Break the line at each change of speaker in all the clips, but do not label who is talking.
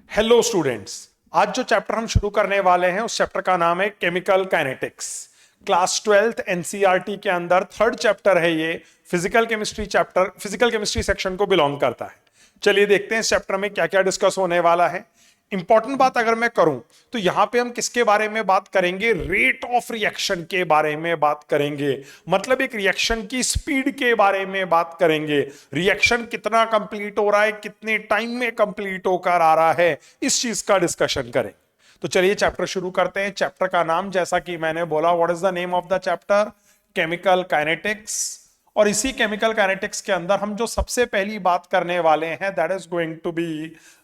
Hello students. आज जो chapter हम शुरू करने वाले हैं उस चैप्टर का नाम है chemical kinetics. Class 12th NCERT के अंदर थर्ड चैप्टर है ये। Physical chemistry chapter, physical chemistry section को बिलोंग करता है। चलिए देखते हैं इस चैप्टर में क्या क्या डिस्कस होने वाला है। इंपॉर्टेंट बात अगर मैं करूं तो यहां पे हम किसके बारे में बात करेंगे? रेट ऑफ रिएक्शन के बारे में बात करेंगे। मतलब एक रिएक्शन की स्पीड के बारे में बात करेंगे। रिएक्शन कितना कंप्लीट हो रहा है, कितने टाइम में कंप्लीट होकर आ रहा है, इस चीज का डिस्कशन करें। तो चलिए चैप्टर शुरू करते हैं। चैप्टर का नाम जैसा कि मैंने बोला, what is the name of the chapter? Chemical kinetics. और इसी केमिकल काइनेटिक्स के अंदर हम जो सबसे पहली बात करने वाले हैं that is going to be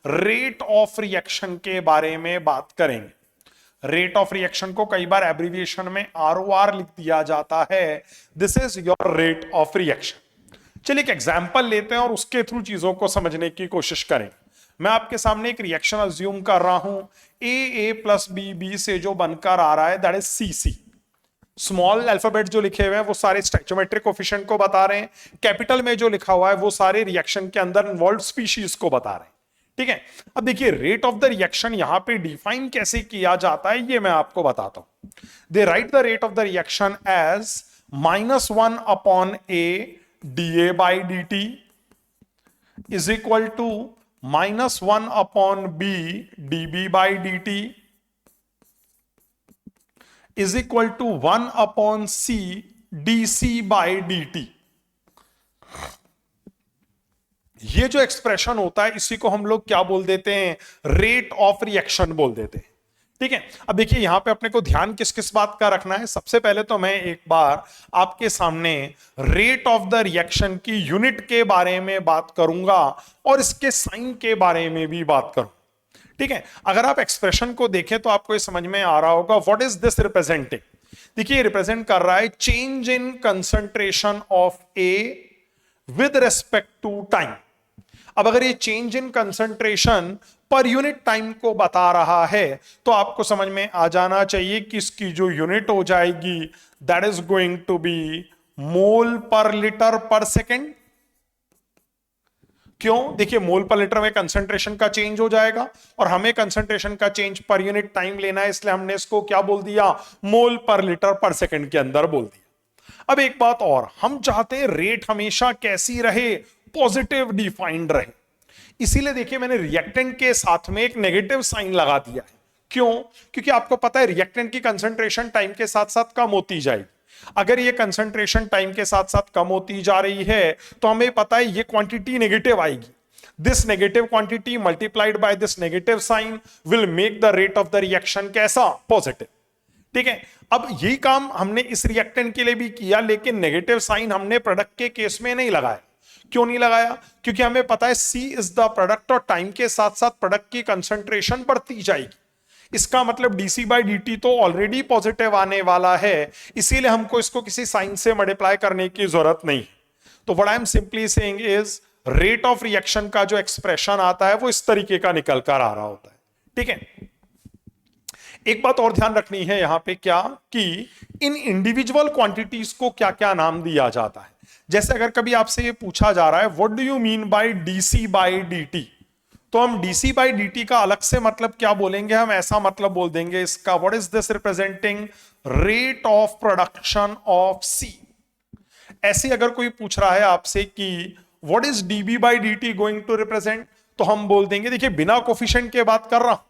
rate of reaction के बारे में बात करेंगे। रेट ऑफ रिएक्शन को कई बार एब्रिविएशन में आरओआर लिख दिया जाता है। This is your rate of reaction. चलिए एक एग्जांपल लेते हैं और उसके थ्रू चीजों को समझने की कोशिश करें। मैं आपके सामने एक रिएक्शन अज्यूम कर रहा हूं। ए प्लस बी से जो बनकर आ रहा है that is C. Small alphabet जो लिखे हुए हैं वो सारे स्टोइचोमेट्रिक कोफिशिएंट को बता रहे हैं। कैपिटल में जो लिखा हुआ है वो सारे रिएक्शन के अंदर इन्वॉल्व स्पीशीज को बता रहे हैं। ठीक है, अब देखिए रेट ऑफ द रिएक्शन यहां पे डिफाइन कैसे किया जाता है ये मैं आपको बताता हूं। They write the rate of the reaction as -1 upon A D A by D T is equal to -1 upon B D B by D T is equal to 1 upon C D C by D T. ये जो expression होता है इसी को हम लोग क्या बोल देते हैं? रेट ऑफ रिएक्शन बोल देते हैं। ठीक है, अब देखिए यहां पे अपने को ध्यान किस किस बात का रखना है। सबसे पहले तो मैं एक बार आपके सामने रेट ऑफ द रिएक्शन की यूनिट के बारे में बात करूंगा और इसके साइन के बारे में भी बात करूंगा। ठीक है, अगर आप एक्सप्रेशन को देखें तो आपको ये समझ में आ रहा होगा व्हाट इज दिस रिप्रेजेंटिंग। देखिए रिप्रेजेंट कर रहा है change in concentration of A with respect to time. अब अगर ये change in concentration per unit time को बता रहा है तो आपको समझ में आ जाना चाहिए कि इसकी जो यूनिट हो जाएगी that is going to be mole per litre per second. क्यों? देखिए मोल पर लीटर में कंसंट्रेशन का चेंज हो जाएगा और हमें कंसंट्रेशन का चेंज पर यूनिट टाइम लेना है, इसलिए हमने इसको क्या बोल दिया? मोल पर लीटर पर सेकंड के अंदर बोल दिया। अब एक बात और, हम चाहते हैं रेट हमेशा कैसी रहे? पॉजिटिव डिफाइंड रहे। इसीलिए देखिए मैंने रिएक्टेंट के साथ में एक नेगेटिव साइन लगा दिया है। क्यों? क्योंकि आपको पता है रिएक्टेंट की कंसंट्रेशन टाइम के साथ साथ कम होती जाएगी। अगर ये कंसंट्रेशन टाइम के साथ साथ कम होती जा रही है तो हमें पता है ये क्वांटिटी नेगेटिव आएगी। This negative quantity multiplied by this negative sign will make the rate of the reaction कैसा? पॉजिटिव। ठीक है, अब यही काम हमने इस रिएक्टेंट के लिए भी किया, लेकिन नेगेटिव साइन हमने प्रोडक्ट के केस में नहीं लगाया। क्यों नहीं लगाया? क्योंकि हमें पता है C इज द प्रोडक्ट और टाइम के साथ साथ प्रोडक्ट की कंसंट्रेशन बढ़ती जाएगी। इसका मतलब dc बाई dt तो ऑलरेडी पॉजिटिव आने वाला है, इसीलिए हमको इसको किसी साइन से मल्टीप्लाई करने की जरूरत नहीं। तो what I am simply saying is rate of reaction का जो एक्सप्रेशन आता है वो इस तरीके का निकल कर आ रहा होता है। ठीक है, एक बात और ध्यान रखनी है यहां पे क्या कि इन इंडिविजुअल क्वांटिटीज को क्या क्या नाम दिया जाता है। जैसे अगर कभी आपसे ये पूछा जा रहा है what do you mean by DC by dt, तो हम डीसी बाई dt का अलग से मतलब क्या बोलेंगे? हम ऐसा मतलब बोल देंगे इसका what is this representing rate of production of C। ऐसे अगर कोई पूछ रहा है आपसे कि what is dB by dt going to represent, तो हम बोल देंगे, देखिए बिना कोफिशिएंट के बात कर रहा हूं,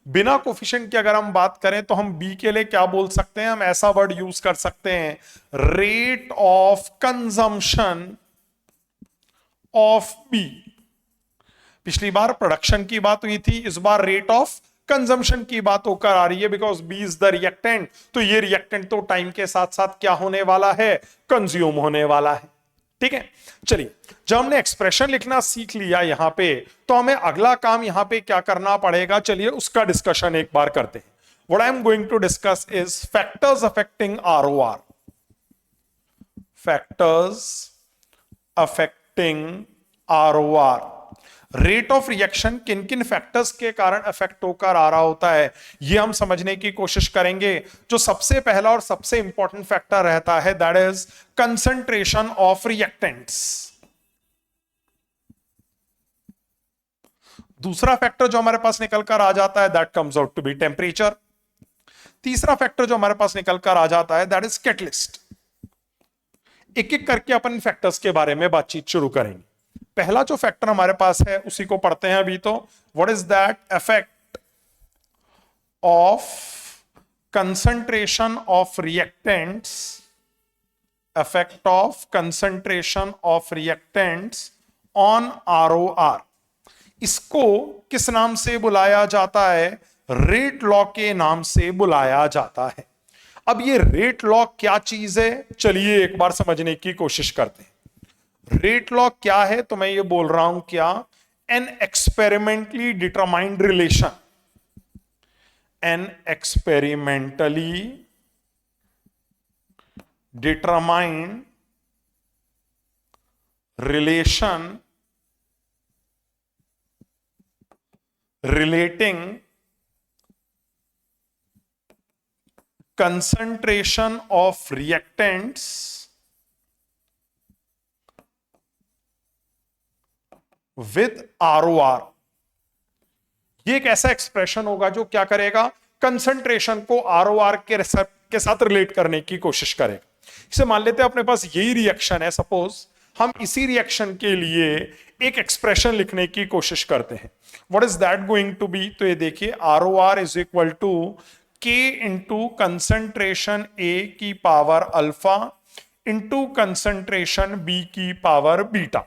बिना कोफिशिएंट की अगर हम बात करें तो हम B के लिए क्या बोल सकते हैं? हम ऐसा वर्ड यूज कर सकते हैं rate of consumption of B। पिछली बार प्रोडक्शन की बात हुई थी, इस बार रेट ऑफ कंजम्पशन की बात होकर आ रही है because B is the reactant. तो ये रिएक्टेंट तो टाइम के साथ साथ क्या होने वाला है? कंज्यूम होने वाला है। ठीक है, चलिए जब हमने एक्सप्रेशन लिखना सीख लिया यहां पे तो हमें अगला काम यहां पे क्या करना पड़ेगा? चलिए उसका डिस्कशन एक बार करते हैं। What I am going to discuss is factors affecting ROR. Factors affecting ROR. Rate of reaction किन किन फैक्टर्स के कारण अफेक्ट होकर आ रहा होता है ये हम समझने की कोशिश करेंगे। जो सबसे पहला और सबसे इंपॉर्टेंट फैक्टर रहता है that is concentration of reactants. दूसरा फैक्टर जो हमारे पास निकल कर आ जाता है that comes out to be temperature. तीसरा फैक्टर जो हमारे पास निकल कर आ जाता है दैट इज कैटलिस्ट। एक एक करके अपन फैक्टर्स के बारे में बातचीत शुरू करेंगे। पहला जो फैक्टर हमारे पास है उसी को पढ़ते हैं अभी। तो what is that? Effect of concentration of reactants, effect of concentration of reactants on ROR। इसको किस नाम से बुलाया जाता है? रेट लॉ के नाम से बुलाया जाता है। अब ये रेट लॉ क्या चीज है, चलिए एक बार समझने की कोशिश करते हैं। रेट लॉ क्या है? तो मैं ये बोल रहा हूं क्या, an experimentally determined relation, an experimentally determined relation relating concentration of reactants with ROR। ये एक ऐसा एक्सप्रेशन होगा जो क्या करेगा, कंसंट्रेशन को ROR के साथ रिलेट करने की कोशिश करेगा। इसे मान लेते हैं अपने पास यही रिएक्शन है, सपोज हम इसी रिएक्शन के लिए एक एक्सप्रेशन लिखने की कोशिश करते हैं। What is that going to B? तो ये देखिए ROR is equal to K into concentration A की power alpha into concentration B की पावर बीटा।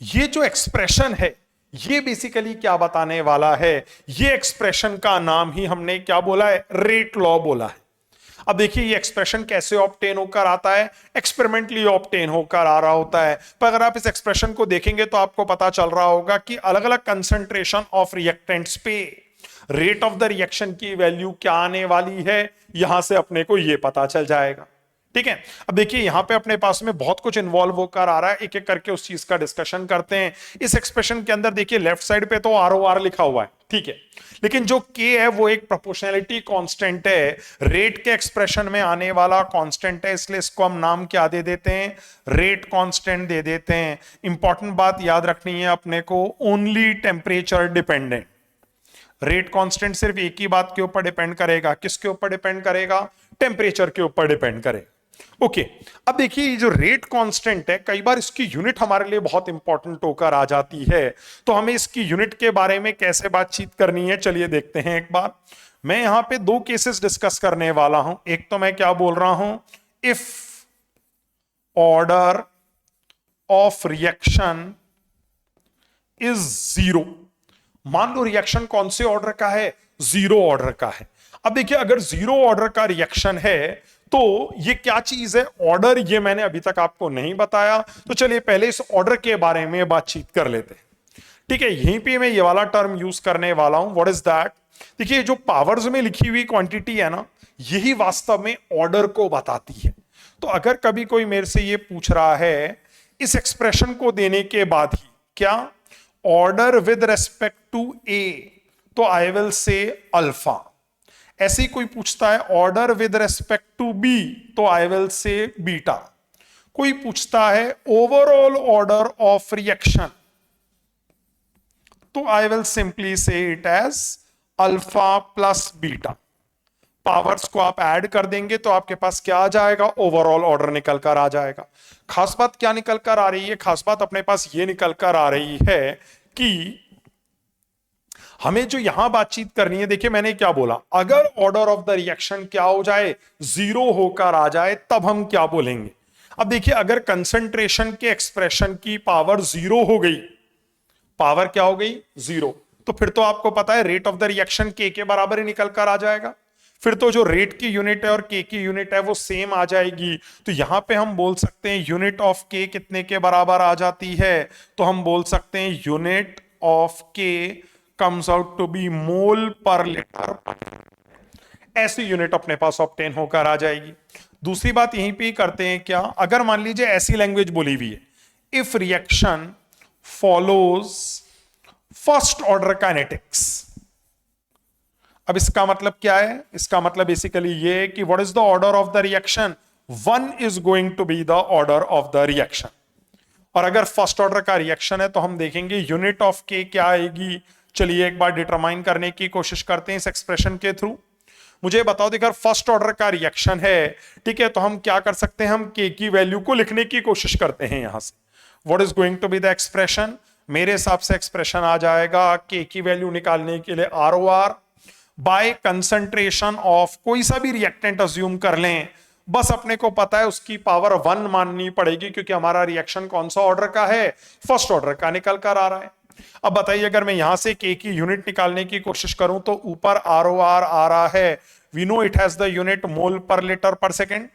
ये जो एक्सप्रेशन है ये बेसिकली क्या बताने वाला है? ये एक्सप्रेशन का नाम ही हमने क्या बोला है? रेट लॉ बोला है। अब देखिए ये एक्सप्रेशन कैसे ऑब्टेन होकर आता है? एक्सपेरिमेंटली ऑब्टेन होकर आ रहा होता है। पर अगर आप इस एक्सप्रेशन को देखेंगे तो आपको पता चल रहा होगा कि अलग अलग कंसंट्रेशन ऑफ रिएक्टेंट्स पे रेट ऑफ द रिएक्शन की वैल्यू क्या आने वाली है, यहां से अपने को ये पता चल जाएगा। ठीक है, अब देखिए यहां पे अपने पास में बहुत कुछ इन्वॉल्व होकर आ रहा है, एक एक करके उस चीज का डिस्कशन करते हैं। इस एक्सप्रेशन के अंदर देखिए लेफ्ट साइड पे तो ROR लिखा हुआ है, ठीक है, लेकिन जो K है वो एक प्रोपोर्शनैलिटी कांस्टेंट है, रेट के एक्सप्रेशन में आने वाला कांस्टेंट है, इसलिए इसको हम नाम क्या दे देते हैं? रेट कांस्टेंट दे देते हैं। इंपॉर्टेंट बात याद रखनी है अपने को, only temperature dependent. Rate constant सिर्फ एक ही बात के ऊपर डिपेंड करेगा, किसके ऊपर डिपेंड करेगा? टेम्परेचर के ऊपर डिपेंड करेगा। ओके, अब देखिए ये जो रेट कांस्टेंट है, कई बार इसकी यूनिट हमारे लिए बहुत इंपॉर्टेंट होकर आ जाती है, तो हमें इसकी यूनिट के बारे में कैसे बातचीत करनी है, चलिए देखते हैं एक बार। मैं यहां पे दो केसेस डिस्कस करने वाला हूं। एक तो मैं क्या बोल रहा हूं, if order of reaction is zero. मान लो रिएक्शन कौन से ऑर्डर का है? जीरो ऑर्डर का है। अब देखिए अगर जीरो ऑर्डर का रिएक्शन है तो ये क्या चीज है? ऑर्डर, ये मैंने अभी तक आपको नहीं बताया, तो चलिए पहले इस ऑर्डर के बारे में बातचीत कर लेते हैं। ठीक है, यहीं पे मैं ये वाला टर्म यूज करने वाला हूं, व्हाट इज दैट? देखिए जो पावर्स में लिखी हुई क्वांटिटी है ना, यही वास्तव में ऑर्डर को बताती है। तो अगर कभी कोई मेरे से ये पूछ रहा है इस एक्सप्रेशन को देने के बाद ही क्या ऑर्डर विद रेस्पेक्ट टू ए, तो आई विल से अल्फा। ऐसे ही कोई पूछता है order with respect to B, तो आई विल से बीटा। कोई पूछता है ओवरऑल ऑर्डर ऑफ रिएक्शन, तो I will simply say it as alpha plus beta. Powers को आप ऐड कर देंगे तो आपके पास क्या आ जाएगा? ओवरऑल ऑर्डर निकल कर आ जाएगा। खास बात क्या निकल कर आ रही है? खास बात अपने पास ये निकल कर आ रही है कि हमें जो यहां बातचीत करनी है, देखिए मैंने क्या बोला, अगर ऑर्डर ऑफ द रिएक्शन क्या हो जाए? जीरो होकर आ जाए, तब हम क्या बोलेंगे? अब देखिए अगर कंसंट्रेशन के एक्सप्रेशन की पावर जीरो हो गई, पावर क्या हो गई? जीरो, तो फिर तो आपको पता है रेट ऑफ द रिएक्शन के बराबर ही निकल कर आ जाएगा। फिर तो जो रेट की यूनिट है और के की यूनिट है वो सेम आ जाएगी। तो यहां पे हम बोल सकते हैं यूनिट ऑफ के कितने के बराबर आ जाती है? तो हम बोल सकते हैं यूनिट ऑफ के comes out to be mole per litre. ऐसी यूनिट अपने पास ऑब्टेन होकर आ जाएगी। दूसरी बात यहीं पे करते हैं क्या, अगर मान लीजिए ऐसी लैंग्वेज बोली हुई है, if reaction follows first order kinetics. अब इसका मतलब क्या है? इसका मतलब बेसिकली ये है कि what is the order of the reaction? One is going to be the order of the reaction. और अगर फर्स्ट ऑर्डर का रिएक्शन है तो हम देखेंगे यूनिट ऑफ के क्या आएगी। चलिए एक बार डिटरमाइन करने की कोशिश करते हैं इस एक्सप्रेशन के थ्रू। मुझे बताओ देखो फर्स्ट ऑर्डर का रिएक्शन है, ठीक है, तो हम क्या कर सकते हैं, हम के की वैल्यू को लिखने की कोशिश करते हैं यहां से। What is going to be the expression? मेरे हिसाब से एक्सप्रेशन आ जाएगा के की वैल्यू निकालने के लिए R O R by concentration of कोई सा भी रिएक्टेंट अज्यूम कर लें, बस अपने को पता है उसकी पावर 1 माननी पड़ेगी क्योंकि हमारा रिएक्शन कौन सा ऑर्डर का है, फर्स्ट ऑर्डर का निकल कर आ रहा है। अब बताइए अगर मैं यहां से के की यूनिट निकालने की कोशिश करूं तो ऊपर आर ओ आर आ रहा है, we know it has the unit mole per litre per second.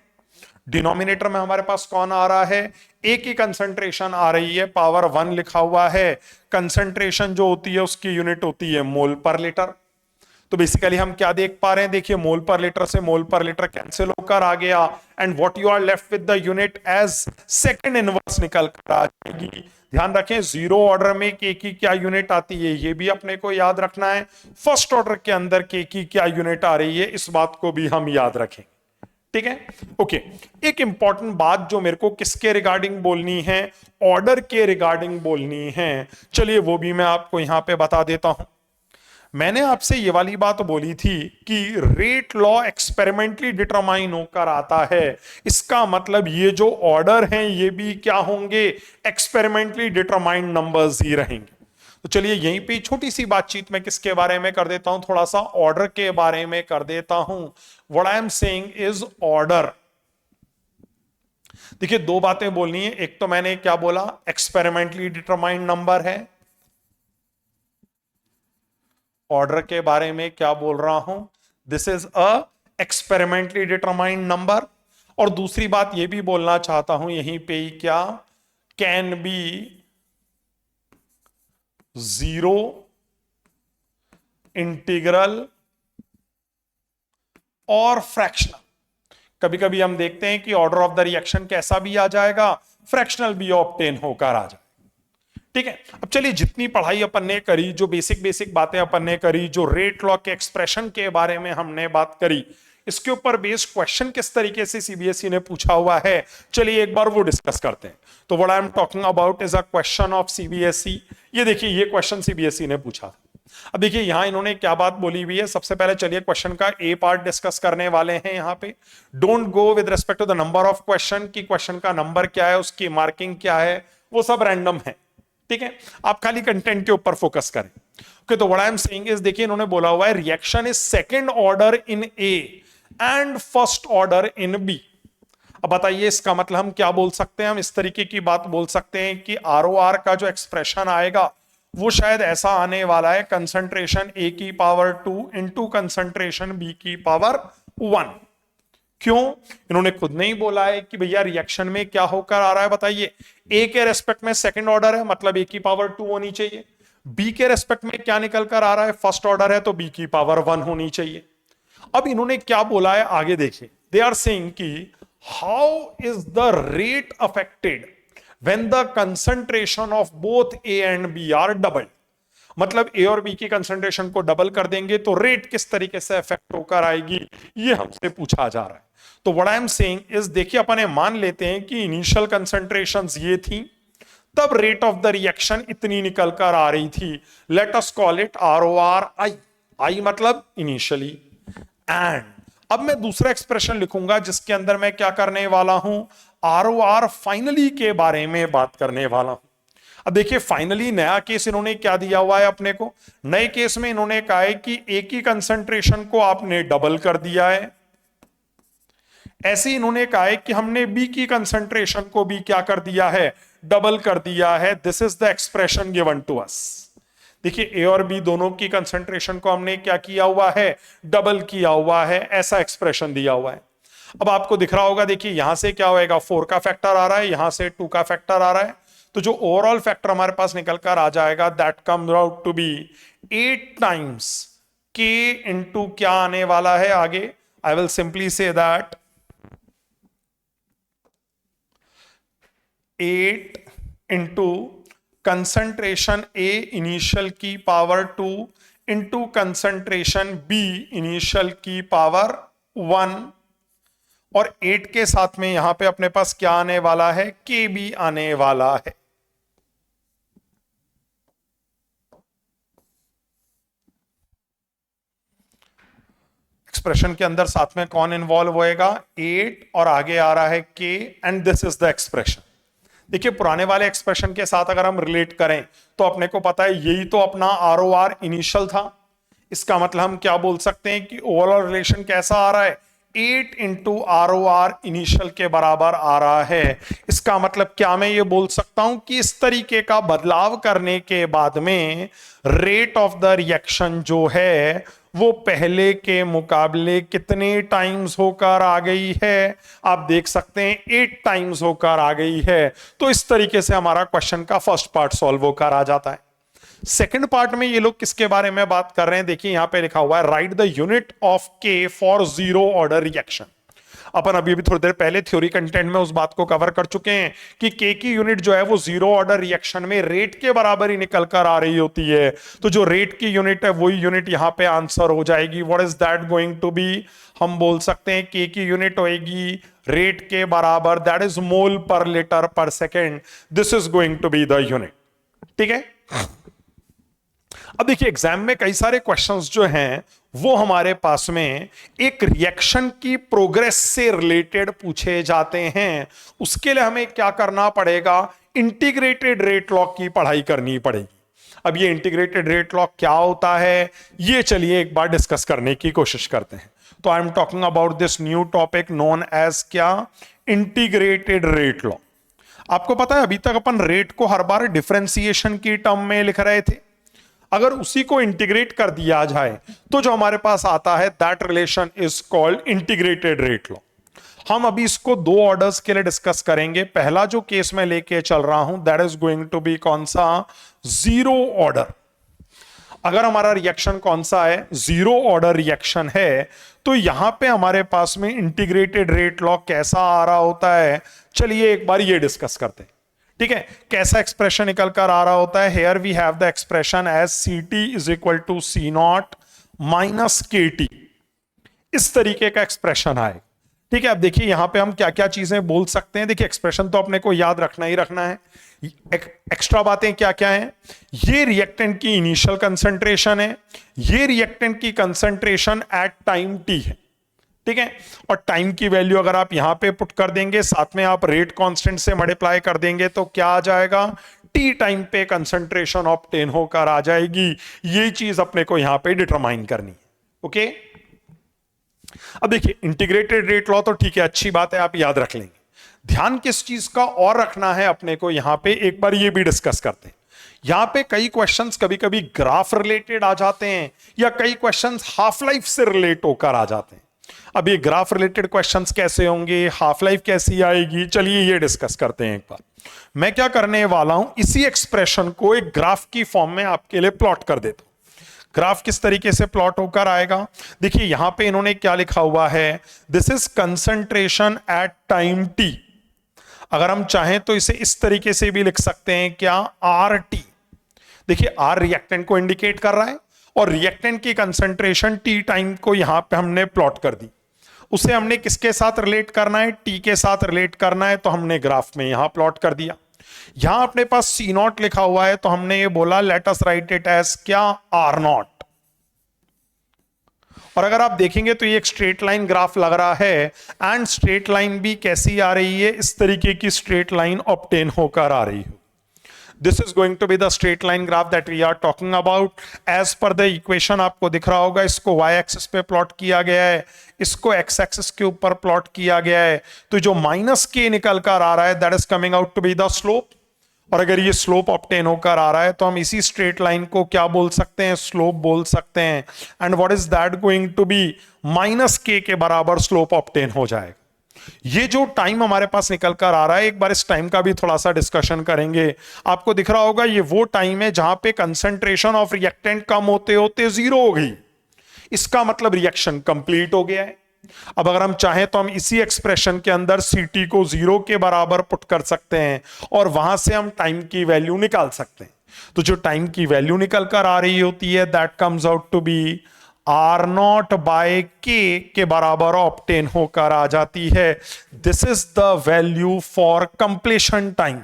Denominator में हमारे पास कौन आ रहा है, ए की कंसंट्रेशन आ रही है, पावर 1 लिखा हुआ है, कंसंट्रेशन जो होती है उसकी यूनिट होती है मोल पर लीटर। तो बेसिकली हम क्या देख पा रहे हैं, देखिए मोल पर लीटर से मोल पर लीटर कैंसिल होकर आ गया and what you are left with the unit as second inverse निकल कर आ जाएगी। ध्यान रखें जीरो ऑर्डर में के की क्या यूनिट आती है ये भी अपने को याद रखना है, फर्स्ट ऑर्डर के अंदर के की क्या यूनिट आ रही है इस बात को भी हम याद रखें, ठीक है। ओके, एक इंपॉर्टेंट बात जो मेरे को किसके रिगार्डिंग बोलनी है, ऑर्डर के रिगार्डिंग बोलनी है, चलिए वो भी मैं आपको यहां पे बता देता हूं। मैंने आपसे ये वाली बात बोली थी कि रेट लॉ एक्सपेरिमेंटली डिटरमाइन होकर आता है, इसका मतलब ये जो ऑर्डर हैं ये भी क्या होंगे, एक्सपेरिमेंटली डिटरमाइंड नंबर्स ही रहेंगे। तो चलिए यहीं पे छोटी सी बातचीत मैं किसके बारे में कर देता हूं, थोड़ा सा ऑर्डर के बारे में कर देता हूं। What I am saying is order. देखिए दो बातें बोलनी है, एक तो मैंने क्या बोला, एक्सपेरिमेंटली डिटरमाइंड नंबर है, ऑर्डर के बारे में क्या बोल रहा हूं, this is a experimentally determined number. और दूसरी बात यह भी बोलना चाहता हूं यहीं पे ही, क्या कैन बी जीरो इंटीग्रल और फ्रैक्शनल। कभी कभी हम देखते हैं कि ऑर्डर ऑफ द रिएक्शन कैसा भी आ जाएगा, फ्रैक्शनल भी ऑब्टेन होकर आ जाएगा, ठीक है। अब चलिए जितनी पढ़ाई अपन ने करी, जो बेसिक बेसिक बातें अपन ने करी, जो रेट लॉ के एक्सप्रेशन के बारे में हमने बात करी, इसके ऊपर बेस्ड क्वेश्चन किस तरीके से सीबीएसई ने पूछा हुआ है, चलिए एक बार वो डिस्कस करते हैं। तो what I am talking about is a question of CBSE. ये देखिए ये क्वेश्चन सीबीएसई ने पूछा। अब देखिए यहां इन्होंने क्या बात बोली हुई है, सबसे पहले चलिए क्वेश्चन का ए पार्ट डिस्कस करने वाले हैं। यहां पे don't go with respect to the number of question, की क्वेश्चन का नंबर क्या है, उसकी मार्किंग क्या है, वो सब रैंडम है, ठीक है। आप खाली कंटेंट के ऊपर फोकस करें। ओके, तो what I am saying is, देखिए इन्होंने बोला हुआ है reaction is second order in A and first order in B. अब बताइए इसका मतलब हम क्या बोल सकते हैं, हम इस तरीके की बात बोल सकते हैं कि आरओआर का जो एक्सप्रेशन आएगा वो शायद ऐसा आने वाला है, कंसंट्रेशन ए की पावर 2 इंटू कंसंट्रेशन बी की पावर 1। क्यों, इन्होंने खुद नहीं बोला है कि भैया रिएक्शन में क्या होकर आ रहा है, बताइए ए के रेस्पेक्ट में सेकंड ऑर्डर है मतलब ए की पावर 2 होनी चाहिए, बी के रेस्पेक्ट में क्या निकल कर आ रहा है, फर्स्ट ऑर्डर है तो बी की पावर 1 होनी चाहिए। अब इन्होंने क्या बोला है आगे देखिए, दे आर सेइंग कि how is the rate affected when the concentration of both A and B are double. मतलब ए और बी की कंसंट्रेशन को डबल कर देंगे तो रेट किस तरीके से इफेक्ट होकर आएगी, ये हमसे पूछा जा रहा है। तो what I am saying is, देखिए अपन मान लेते हैं कि इनिशियल कंसंट्रेशंस ये थी, तब रेट ऑफ द रिएक्शन इतनी निकल कर आ रही थी, let us call it R O R I, I मतलब इनिशियली। एंड अब मैं दूसरा एक्सप्रेशन लिखूंगा जिसके अंदर मैं क्या करने वाला हूं, आर ओ आर फाइनली के बारे में बात करने वाला हूं। अब देखिए फाइनली नया केस इन्होंने क्या दिया हुआ है अपने को, नए केस में इन्होंने कहा है कि ए की कंसंट्रेशन को आपने डबल कर दिया है, ऐसे इन्होंने कहा है कि हमने बी की कंसंट्रेशन को भी क्या कर दिया है, डबल कर दिया है। This is the expression given to us. देखिए ए और बी दोनों की कंसंट्रेशन को हमने क्या किया हुआ है, डबल किया हुआ है, ऐसा एक्सप्रेशन दिया हुआ है। अब आपको दिख रहा होगा, देखिए यहां से क्या होएगा, 4 का फैक्टर आ रहा है, यहां से 2 का फैक्टर आ रहा है, तो जो ओवरऑल फैक्टर हमारे पास निकल कर आ जाएगा that comes out to be 8 times के इंटू क्या आने वाला है आगे, I will simply say that 8 into concentration A initial की power 2 into concentration B initial की पावर 1, और 8 के साथ में यहां पे अपने पास क्या आने वाला है, के बी आने वाला है। एक्सप्रेशन के अंदर साथ में कौन इन्वॉल्व होएगा, 8 और आगे आ रहा है k and this is the expression. देखिए पुराने वाले एक्सप्रेशन के साथ अगर हम रिलेट करें तो अपने को पता है यही तो अपना आर इनिशियल था। इसका मतलब हम क्या बोल सकते हैं कि ओवरऑल रिलेशन कैसा आ रहा है, 8 इंटू आर इनिशियल के बराबर आ रहा है। इसका मतलब क्या मैं ये बोल सकता हूं कि इस तरीके का बदलाव करने के बाद में रेट ऑफ द रिएक्शन जो है वो पहले के मुकाबले कितने टाइम्स होकर आ गई है, आप देख सकते हैं 8 टाइम्स होकर आ गई है। तो इस तरीके से हमारा क्वेश्चन का फर्स्ट पार्ट सॉल्व होकर आ जाता है। सेकंड पार्ट में ये लोग किसके बारे में बात कर रहे हैं, देखिए यहां पे लिखा हुआ है राइट द यूनिट ऑफ के फॉर जीरो ऑर्डर रिएक्शन। अपन अभी भी थोड़ी देर पहले थ्योरी कंटेंट में उस बात को कवर कर चुके हैं कि के की यूनिट जो है वो जीरो ऑर्डर रिएक्शन में रेट के बराबर ही निकल कर आ रही होती है। तो जो रेट की यूनिट है वही यूनिट यहां पे आंसर हो जाएगी। What is that going to be, हम बोल सकते हैं के की यूनिट होएगी रेट के बराबर, that is mole per litre per second, this is going to be the unit. ठीक है, अब देखिए एग्जाम में कई सारे क्वेश्चंस जो हैं वो हमारे पास में एक रिएक्शन की प्रोग्रेस से रिलेटेड पूछे जाते हैं। उसके लिए हमें क्या करना पड़ेगा, इंटीग्रेटेड रेट लॉ की पढ़ाई करनी पड़ेगी। अब ये इंटीग्रेटेड रेट लॉ क्या होता है ये चलिए एक बार डिस्कस करने की कोशिश करते हैं। तो I am talking about this new topic known as क्या, इंटीग्रेटेड रेट लॉ। आपको पता है अभी तक अपन रेट को हर बार डिफरेंशिएशन की टर्म में लिख रहे थे, अगर उसी को इंटीग्रेट कर दिया जाए तो जो हमारे पास आता है that relation is called integrated rate law. हम अभी इसको दो ऑर्डर्स के लिए डिस्कस करेंगे। पहला जो केस मैं लेके चल रहा हूं that is going to be कौन सा, जीरो ऑर्डर। अगर हमारा रिएक्शन कौन सा है, जीरो ऑर्डर रिएक्शन है, तो यहां पे हमारे पास में इंटीग्रेटेड रेट लॉ कैसा आ रहा होता है, चलिए एक बार ये डिस्कस करते हैं। ठीक है, कैसा एक्सप्रेशन निकल कर आ रहा होता है, here we have the expression as C T is equal to C naught minus K T, इस तरीके का एक्सप्रेशन आएगा। ठीक है, अब देखिए यहां पे हम क्या क्या चीजें बोल सकते हैं। देखिए एक्सप्रेशन तो अपने को याद रखना ही रखना है, एक्स्ट्रा बातें क्या क्या है, ये रिएक्टेंट की इनिशियल कंसंट्रेशन है, ये रिएक्टेंट की कंसंट्रेशन एट टाइम टी है। ठीक है, और टाइम की वैल्यू अगर आप यहां पे पुट कर देंगे, साथ में आप रेट कांस्टेंट से मल्टीप्लाई कर देंगे तो क्या आ जाएगा, टी टाइम पे कंसंट्रेशन ऑब्टेन होकर आ जाएगी। ये चीज अपने को यहां पे डिटरमाइन करनी है। ओके, अब देखिए इंटीग्रेटेड रेट लॉ तो ठीक है, अच्छी बात है, आप याद रख लेंगे। ध्यान किस चीज का और रखना है अपने को यहां पे, एक बार ये भी डिस्कस करते हैं। यहां पे कई क्वेश्चंस कभी कभी ग्राफ रिलेटेड आ जाते हैं या कई क्वेश्चंस हाफ लाइफ से रिलेट होकर आ जाते हैं। अब ये ग्राफ रिलेटेड क्वेश्चंस कैसे होंगे, हाफ लाइफ कैसी आएगी, चलिए ये डिस्कस करते हैं एक बार। मैं क्या करने वाला हूं, इसी एक्सप्रेशन को एक ग्राफ की फॉर्म में आपके लिए प्लॉट कर देता हूं। ग्राफ किस तरीके से प्लॉट होकर आएगा, देखिए यहां पे इन्होंने क्या लिखा हुआ है, this is concentration at time T. अगर हम चाहें तो इसे इस तरीके से भी लिख सकते हैं, क्या, आर टी। देखिए आर रिएक्टेंट को इंडिकेट कर रहा है और रिएक्टेंट की कंसंट्रेशन टी टाइम को यहां पे हमने प्लॉट कर दी। उसे हमने किसके साथ रिलेट करना है, टी के साथ रिलेट करना है, तो हमने ग्राफ में यहां प्लॉट कर दिया। यहां अपने पास सी नॉट लिखा हुआ है तो हमने ये बोला let us write it as क्या, आर नॉट। और अगर आप देखेंगे तो ये एक स्ट्रेट लाइन ग्राफ लग रहा है एंड स्ट्रेट लाइन भी कैसी आ रही है, इस तरीके की स्ट्रेट लाइन ऑब्टेन होकर आ रही है। This is going to be the straight line graph that we are talking about. As per the equation आपको दिख रहा होगा, इसको y एक्सिस पे प्लॉट किया गया है, इसको x एक्सिस के ऊपर प्लॉट किया गया है। तो जो माइनस के निकल कर आ रहा है that is coming out to be the slope. और अगर ये स्लोप ऑब्टेन होकर आ रहा है तो हम इसी स्ट्रेट लाइन को क्या बोल सकते हैं, स्लोप बोल सकते हैं। And what is that going to be, minus K बराबर स्लोप ऑब्टेन हो जाएगा। ये जो टाइम हमारे पास निकल कर आ रहा है, एक बार इस टाइम का भी थोड़ा सा डिस्कशन करेंगे। आपको दिख रहा होगा ये वो टाइम है जहां पे कंसंट्रेशन ऑफ रिएक्टेंट कम होते होते जीरो हो गई। इसका मतलब रिएक्शन कंप्लीट हो गया है। अब अगर हम चाहें तो हम इसी एक्सप्रेशन के अंदर Ct को जीरो के बराबर पुट कर सकते हैं और वहां से हम टाइम की वैल्यू निकाल सकते हैं। तो जो टाइम की वैल्यू निकल कर आ रही होती है that comes out to be R naught by K बराबर ऑब्टेन होकर आ जाती है। This is the value for completion time.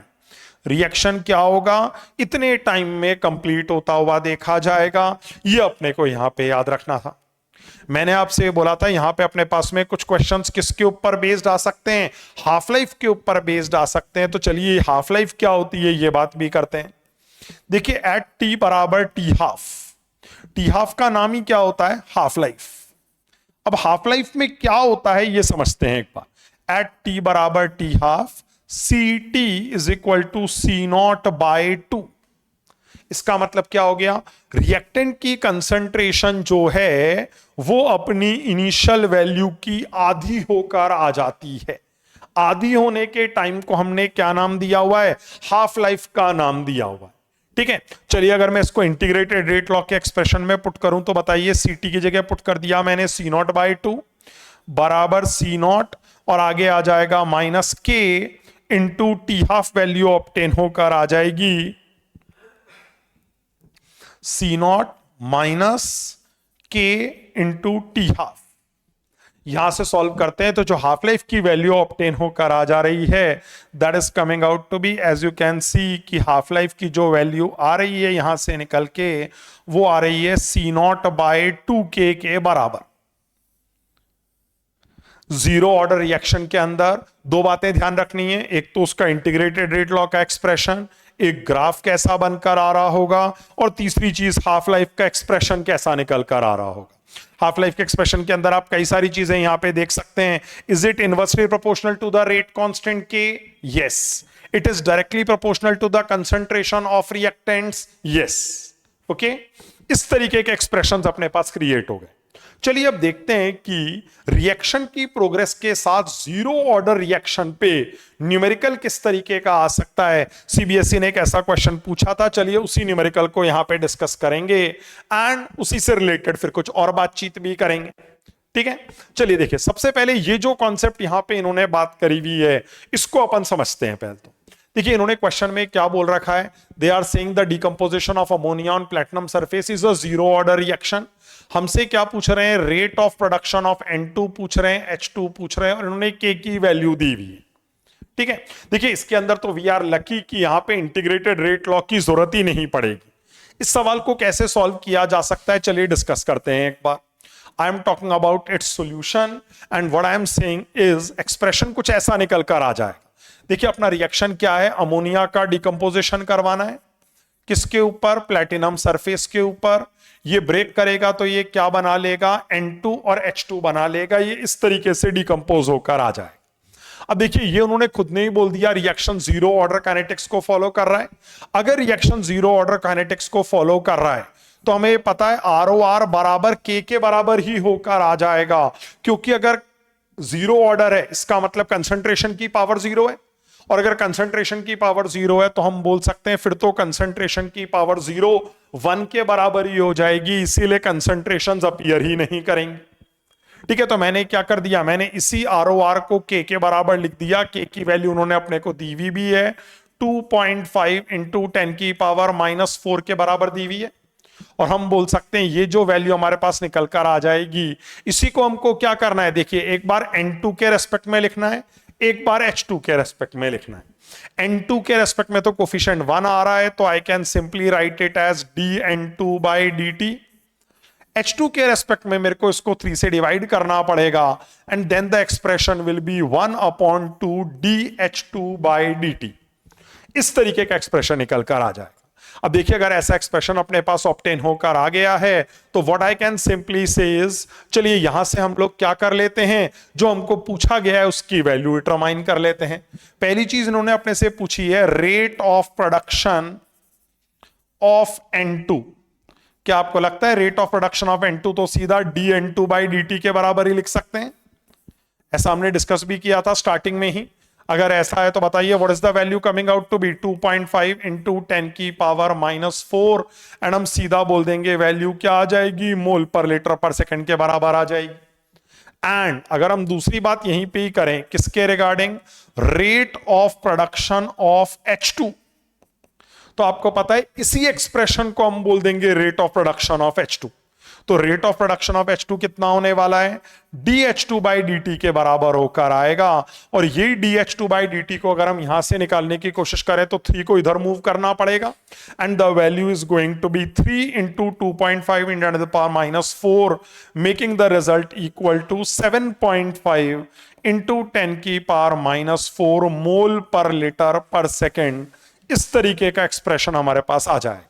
Reaction क्या होगा, इतने टाइम में कंप्लीट होता हुआ देखा जाएगा। ये अपने को यहां पे याद रखना था। मैंने आपसे बोला था यहां पे अपने पास में कुछ क्वेश्चंस किसके ऊपर बेस्ड आ सकते हैं, हाफ लाइफ के ऊपर बेस्ड आ सकते हैं। तो चलिए हाफ लाइफ क्या होती है ये बात भी करते हैं। देखिए एट टी बराबर टी हाफ का नाम ही क्या होता है, हाफ लाइफ। अब हाफ लाइफ में क्या होता है ये समझते हैं एक बार। एट टी बराबर T half C T is equal to C naught by 2। इसका मतलब क्या हो गया, रिएक्टेंट की कंसंट्रेशन जो है वो अपनी इनिशियल वैल्यू की आधी होकर आ जाती है। आधी होने के टाइम को हमने क्या नाम दिया हुआ है, हाफ लाइफ का नाम दिया हुआ है। ठीक है, चलिए अगर मैं इसको इंटीग्रेटेड रेट लॉ के एक्सप्रेशन में पुट करूं तो बताइए, सीटी की जगह पुट कर दिया मैंने सी नॉट बाई 2 बराबर सी नॉट और आगे आ जाएगा minus K into T half value obtain होकर आ जाएगी C naught minus K into T half. यहां से सॉल्व करते हैं तो जो हाफ लाइफ की वैल्यू ऑब्टेन होकर आ जा रही है that is coming out to be, as you can see कि हाफ लाइफ की जो वैल्यू आ रही है यहां से निकल के वो आ रही है सी नॉट बाय 2k के बराबर। जीरो ऑर्डर रिएक्शन के अंदर दो बातें ध्यान रखनी है, एक तो उसका इंटीग्रेटेड रेट लॉ का एक्सप्रेशन, एक ग्राफ कैसा बनकर आ रहा होगा, और तीसरी चीज हाफ लाइफ का एक्सप्रेशन कैसा निकल कर आ रहा होगा। हाफ लाइफ के एक्सप्रेशन के अंदर आप कई सारी चीजें यहां पे देख सकते हैं। Is it inversely proportional to the rate constant K? Yes. It is directly proportional to the concentration of reactants? Yes. Okay, इस तरीके के एक्सप्रेशंस अपने पास क्रिएट हो गए। चलिए अब देखते हैं कि रिएक्शन की प्रोग्रेस के साथ जीरो ऑर्डर रिएक्शन पे न्यूमेरिकल किस तरीके का आ सकता है। सीबीएसई ने एक ऐसा क्वेश्चन पूछा था, चलिए उसी न्यूमेरिकल को यहां पे डिस्कस करेंगे एंड उसी से रिलेटेड फिर कुछ और बातचीत भी करेंगे। ठीक है, चलिए देखिए सबसे पहले ये जो कॉन्सेप्ट यहां पे इन्होंने बात करी हुई है इसको अपन समझते हैं। पहले तो देखिए इन्होंने क्वेश्चन में क्या बोल रखा है, they are saying the decomposition of ammonia on platinum surface is a zero order reaction. हमसे क्या पूछ रहे हैं, rate of production of N2 पूछ रहे हैं, H2 पूछ रहे हैं, और इन्होंने K की वैल्यू दी हुई है। ठीक है, देखिए इसके अंदर तो वी आर लकी कि यहां पे इंटीग्रेटेड रेट लॉ की जरूरत ही नहीं पड़ेगी। इस सवाल को कैसे सॉल्व किया जा सकता है चलिए डिस्कस करते हैं एक बार। I am talking about its solution and what I am saying is expression कुछ ऐसा निकल कर आ जाएगा। देखिए अपना रिएक्शन क्या है, अमोनिया का डिकम्पोजिशन करवाना है, किसके ऊपर, प्लैटिनम सरफेस के ऊपर। ये ब्रेक करेगा तो ये क्या बना लेगा, N2 और H2 बना लेगा, ये इस तरीके से डिकम्पोज होकर आ जाए। अब देखिए ये उन्होंने खुद ने ही बोल दिया रिएक्शन जीरो ऑर्डर काइनेटिक्स को फॉलो कर रहा है। अगर रिएक्शन जीरो ऑर्डर काइनेटिक्स को फॉलो कर रहा है तो हमें पता है ROR बराबर K के बराबर ही होकर आ जाएगा, क्योंकि अगर जीरो ऑर्डर है इसका मतलब कंसंट्रेशन की पावर जीरो है, और अगर कंसंट्रेशन की पावर जीरो है तो हम बोल सकते हैं फिर तो कंसंट्रेशन की पावर जीरो 1 के बराबर ही हो जाएगी, इसीलिए कंसंट्रेशन अपीयर ही नहीं करेंगे। ठीक है, तो मैंने क्या कर दिया, मैंने इसी ROR को K के बराबर लिख दिया। K की वैल्यू उन्होंने अपने को दी हुई भी है 2.5 इंटू 10 की पावर -4 के बराबर दी हुई है, और हम बोल सकते हैं ये जो वैल्यू हमारे पास निकल कर आ जाएगी इसी को हमको क्या करना है, देखिए एक बार N2 के रेस्पेक्ट में लिखना है, एक बार H2 के रेस्पेक्ट में लिखना है। N2 के रेस्पेक्ट में तो कोफिशिएंट 1 आ रहा है तो I can simply write it as dN2 by dt। H2 के रेस्पेक्ट में मेरे को इसको 3 से डिवाइड करना पड़ेगा and then the expression will be 1/2 dH2 by dt। इस तरीके का एक्सप्रेशन निकल कर आ जाएगा। अब देखिए अगर ऐसा एक्सप्रेशन अपने पास ऑब्टेन होकर आ गया है तो व्हाट आई कैन सिंपली से इज, चलिए यहां से हम लोग क्या कर लेते हैं, जो हमको पूछा गया है उसकी वैल्यू डिटरमाइन कर लेते हैं। पहली चीज इन्होंने अपने से पूछी है rate of production of N2। क्या आपको लगता है rate of production of N2 तो सीधा dN2 बाई dt के बराबर ही लिख सकते हैं? ऐसा हमने डिस्कस भी किया था स्टार्टिंग में ही। अगर ऐसा है तो बताइए what is the value coming out to be 2.5 into 10 की पावर -4 एंड हम सीधा बोल देंगे वैल्यू क्या आ जाएगी, मोल पर लीटर पर सेकंड के बराबर आ जाएगी। एंड अगर हम दूसरी बात यहीं पे ही करें किसके regarding, rate of production of H2, तो आपको पता है इसी एक्सप्रेशन को हम बोल देंगे rate of production of H2। तो rate of production of H2 कितना होने वाला है, dH2/dt के बराबर होकर आएगा। और यही dH2/dt को अगर हम यहां से निकालने की कोशिश करें तो 3 को इधर मूव करना पड़ेगा, and the value is going to be 3 into 2.5 into 10 to the power -4, making the result equal to 7.5 into 10 की पावर -4 मोल पर लीटर पर सेकेंड। इस तरीके का एक्सप्रेशन हमारे पास आ जाएगा।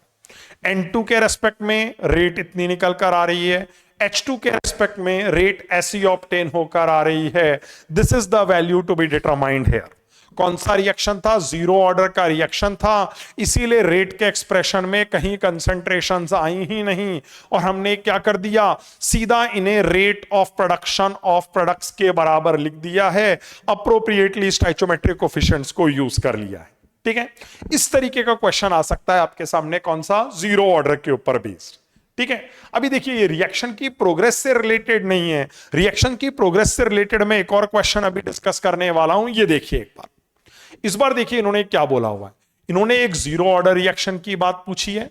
N2 के रेस्पेक्ट में रेट इतनी निकल कर आ रही है, H2 के रेस्पेक्ट में रेट ऐसी ऑब्टेन होकर आ रही है। This is the value to be determined here. कौन सा रिएक्शन था, जीरो ऑर्डर का रिएक्शन था, इसीलिए रेट के एक्सप्रेशन में कहीं कंसंट्रेशंस आई ही नहीं, और हमने क्या कर दिया, सीधा इन्हें rate of production of products के बराबर लिख दिया है, अप्रोप्रिएटली स्टोइचोमेट्रिक कोएफिशिएंट्स को यूज कर लिया है। ठीक है, इस तरीके का क्वेश्चन आ सकता है आपके सामने, कौन सा, जीरो ऑर्डर के ऊपर बेस्ड। ठीक है, अभी देखिए ये रिएक्शन की प्रोग्रेस से रिलेटेड नहीं है, रिएक्शन की प्रोग्रेस से रिलेटेड मैं एक और क्वेश्चन अभी डिस्कस करने वाला हूं। ये देखिए एक बार, इस बार देखिए इन्होंने क्या बोला हुआ है। इन्होंने एक जीरो ऑर्डर रिएक्शन की बात पूछी है।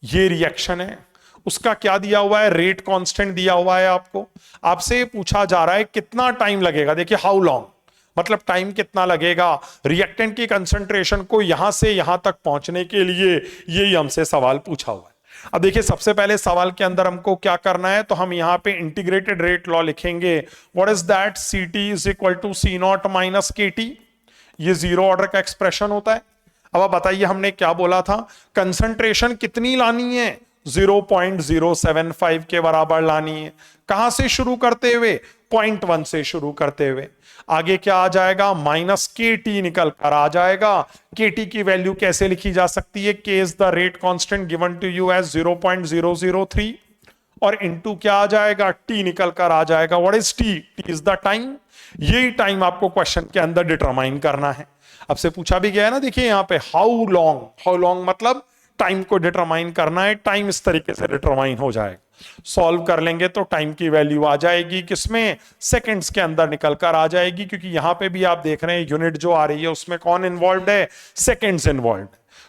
ये रिएक्शन है, उसका क्या दिया हुआ है, रेट कांस्टेंट दिया हुआ है। आपको आपसे पूछा जा रहा है कितना टाइम लगेगा, देखिए हाउ लॉन्ग, मतलब टाइम कितना लगेगा रिएक्टेंट की कंसंट्रेशन को यहां से यहां तक पहुंचने के लिए, यही हमसे सवाल पूछा हुआ है। अब देखिए सबसे पहले सवाल के अंदर हमको क्या करना है, तो हम यहां पे इंटीग्रेटेड रेट लॉ लिखेंगे। What is that, Ct is equal to C0 minus KT। ये जीरो ऑर्डर का एक्सप्रेशन होता है। अब आप बताइए हमने क्या बोला था, कंसंट्रेशन कितनी लानी है, 0.075 के बराबर लानी है। कहां से शुरू करते हुए, 0.1 से शुरू करते हुए। आगे क्या आ जाएगा, -KT निकल कर आ जाएगा। KT की वैल्यू कैसे लिखी जा सकती है, K is the rate constant given to you as 0.003, और इनटू क्या आ जाएगा, T निकल कर आ जाएगा। What is T, T is the time. यही टाइम आपको क्वेश्चन के अंदर डिटरमाइन करना है। अब से पूछा भी गया है ना, देखिए यहां पे हाउ लॉन्ग मतलब टाइम को डिटरमाइन करना है। टाइम इस तरीके से डिटरमाइन हो जाएगा, सॉल्व कर लेंगे तो टाइम की वैल्यू आ जाएगी किसमें, सेकंड्स के अंदर निकल कर आ जाएगी, क्योंकि यहां पे भी आप देख रहे हैं यूनिट जो आ रही है उसमें कौन इन्वॉल्व है, सेकंड्स इन्वॉल्व।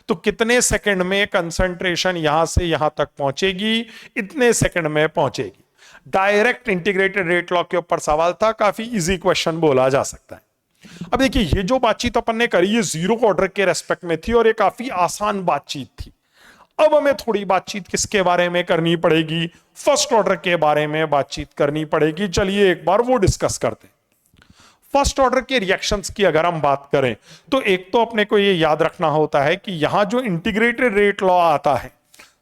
तो कितने सेकंड में कंसंट्रेशन यहां से यहां तक पहुंचेगी, इतने सेकंड में पहुंचेगी। डायरेक्ट इंटीग्रेटेड रेट लॉ के ऊपर सवाल था, काफी इजी क्वेश्चन बोला जा सकता है। अब देखिए ये जो बातचीत अपन ने करी, ये जीरो ऑर्डर के रेस्पेक्ट में थी और ये काफी आसान बातचीत थी। अब हमें थोड़ी बातचीत किसके बारे में करनी पड़ेगी, फर्स्ट ऑर्डर के बारे में बातचीत करनी पड़ेगी। चलिए एक बार वो डिस्कस करते हैं। फर्स्ट ऑर्डर के रिएक्शंस की अगर हम बात करें तो एक तो अपने को ये याद रखना होता है कि यहां जो इंटीग्रेटेड रेट लॉ आता है,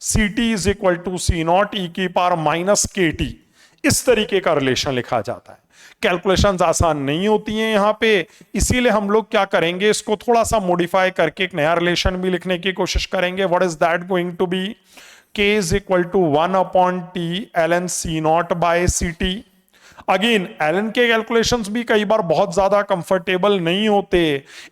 Ct is equal to C0 e की पावर -KT, इस तरीके का रिलेशन लिखा जाता है। कैलकुलेशंस आसान नहीं होती हैं यहां पे, इसीलिए हम लोग क्या करेंगे, इसको थोड़ा सा मॉडिफाई करके एक नया रिलेशन भी लिखने की कोशिश करेंगे। What is that going to be, K is equal to 1/T ln C0 by CT। Again L N के कैलकुलेशंस भी कई बार बहुत ज्यादा कंफर्टेबल नहीं होते,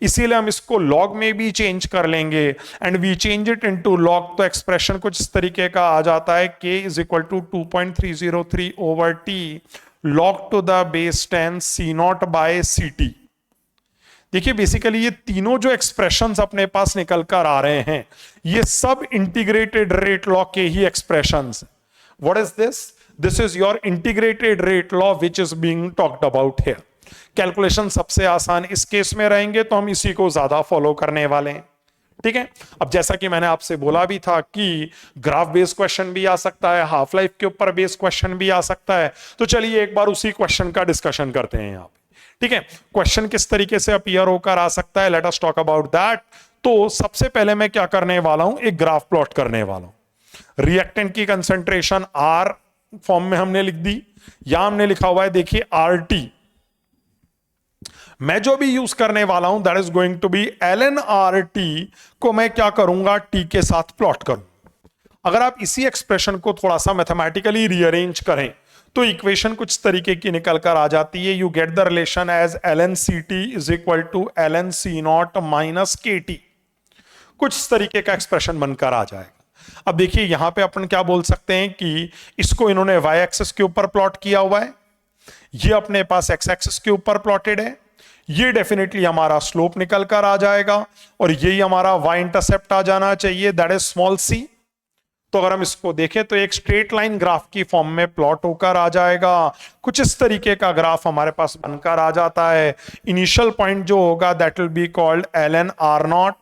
इसीलिए हम इसको लॉग में भी चेंज कर लेंगे, and we change it into log. तो एक्सप्रेशन कुछ इस तरीके का आ जाता है, K is equal to 2.303 over T log to the base 10 C0 by CT। देखिए बेसिकली ये तीनों जो एक्सप्रेशंस अपने पास निकल कर आ रहे हैं, ये सब इंटीग्रेटेड रेट लॉ के ही expressions. What is this, this is your integrated rate law which is being talked about here. Calculation सबसे आसान इस केस में रहेंगे, तो हम इसी को ज्यादा फॉलो करने वाले हैं। ठीक है, अब जैसा कि मैंने आपसे बोला भी था कि ग्राफ बेस्ड क्वेश्चन भी आ सकता है, हाफ लाइफ के ऊपर बेस्ड क्वेश्चन भी आ सकता है। तो चलिए एक बार उसी क्वेश्चन का डिस्कशन करते हैं यहाँ पे। ठीक है, क्वेश्चन किस तरीके से अपीयर होकर आ सकता है, let us talk about that. तो सबसे पहले मैं क्या करने वाला हूं, एक ग्राफ प्लॉट करने वाला हूं। रिएक्टेंट की कंसंट्रेशन R फॉर्म में हमने लिख दी, यहां हमने लिखा हुआ है देखिए RT। मैं जो भी यूज करने वाला हूं that is going to be ln RT को मैं क्या करूंगा, T के साथ प्लॉट करूंगा। अगर आप इसी एक्सप्रेशन को थोड़ा सा मैथमेटिकली रीअरेंज करें तो इक्वेशन कुछ तरीके की निकल कर आ जाती है। You get the relation as ln CT is equal to ln C0 minus KT। कुछ तरीके का एक्सप्रेशन बनकर आ जाएगा। अब देखिए यहां पे अपन क्या बोल सकते हैं कि इसको इन्होंने y एक्सिस के ऊपर प्लॉट किया हुआ है, ये अपने पास x एक्सिस के ऊपर प्लॉटेड है। ये डेफिनेटली हमारा स्लोप निकल कर आ जाएगा और यही हमारा y इंटरसेप्ट आ जाना चाहिए, दैट इज स्मॉल c। तो अगर हम इसको देखें तो एक स्ट्रेट लाइन ग्राफ की फॉर्म में प्लॉट होकर आ जाएगा। कुछ इस तरीके का ग्राफ हमारे पास बनकर आ जाता है। इनिशियल पॉइंट जो होगा that will be called ln r0,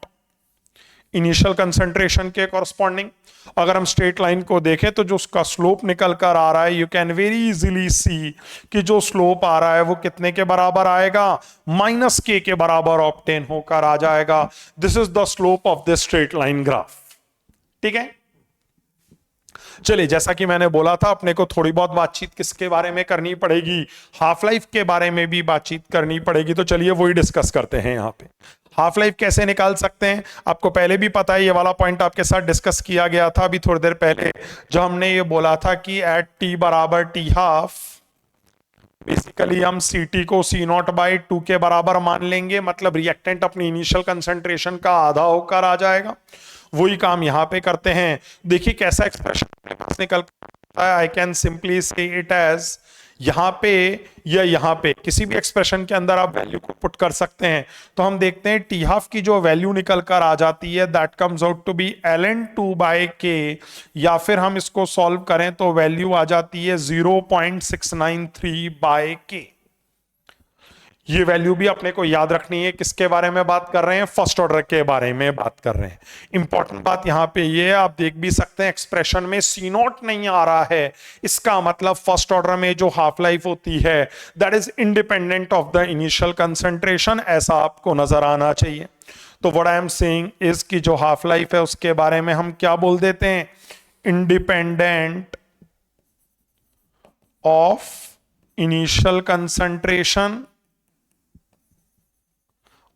initial concentration के कॉरस्पॉन्डिंग। अगर हम स्ट्रेट लाइन को देखें तो जो उसका स्लोप निकल कर आ रहा है, यू कैन वेरी इजीली सी कि जो स्लोप आ रहा है वो कितने के बराबर आएगा, -k के बराबर ऑब्टेन होकर आ जाएगा। This is the slope of this straight line graph. ठीक है, चलिए जैसा कि मैंने बोला था अपने को थोड़ी बहुत बातचीत किसके बारे में करनी पड़ेगी, हाफ लाइफ के बारे में भी बातचीत करनी पड़ेगी। तो चलिए वही डिस्कस करते हैं। यहाँ पे हाफ लाइफ कैसे निकाल सकते हैं, आपको पहले भी पता है, ये वाला पॉइंट आपके साथ डिस्कस किया गया था अभी थोड़ी देर पहले, जो हमने ये बोला था कि एट t बराबर t हाफ, बेसिकली हम Ct को C0/2 के बराबर मान लेंगे, मतलब रिएक्टेंट अपनी इनिशियल कंसंट्रेशन का आधा होकर आ जाएगा। वही काम यहां पे करते हैं। देखिए कैसा एक्सप्रेशन निकलता है। आई can simply say it as, यहां पे या यहां पे किसी भी एक्सप्रेशन के अंदर आप वैल्यू को पुट कर सकते हैं। तो हम देखते हैं टी हाफ की जो वैल्यू निकल कर आ जाती है that comes out to be ln2/k, या फिर हम इसको सॉल्व करें तो वैल्यू आ जाती है 0.693/k। ये वैल्यू भी अपने को याद रखनी है। किसके बारे में बात कर रहे हैं, फर्स्ट ऑर्डर के बारे में बात कर रहे हैं। इंपॉर्टेंट बात यहां पे ये है, आप देख भी सकते हैं एक्सप्रेशन में C0 नहीं आ रहा है, इसका मतलब फर्स्ट ऑर्डर में जो हाफ लाइफ होती है that is independent of the initial concentration, ऐसा आपको नजर आना चाहिए। तो what I am saying is कि जो हाफ लाइफ है उसके बारे में हम क्या बोल देते हैं, इंडिपेंडेंट ऑफ इनिशियल कंसंट्रेशन।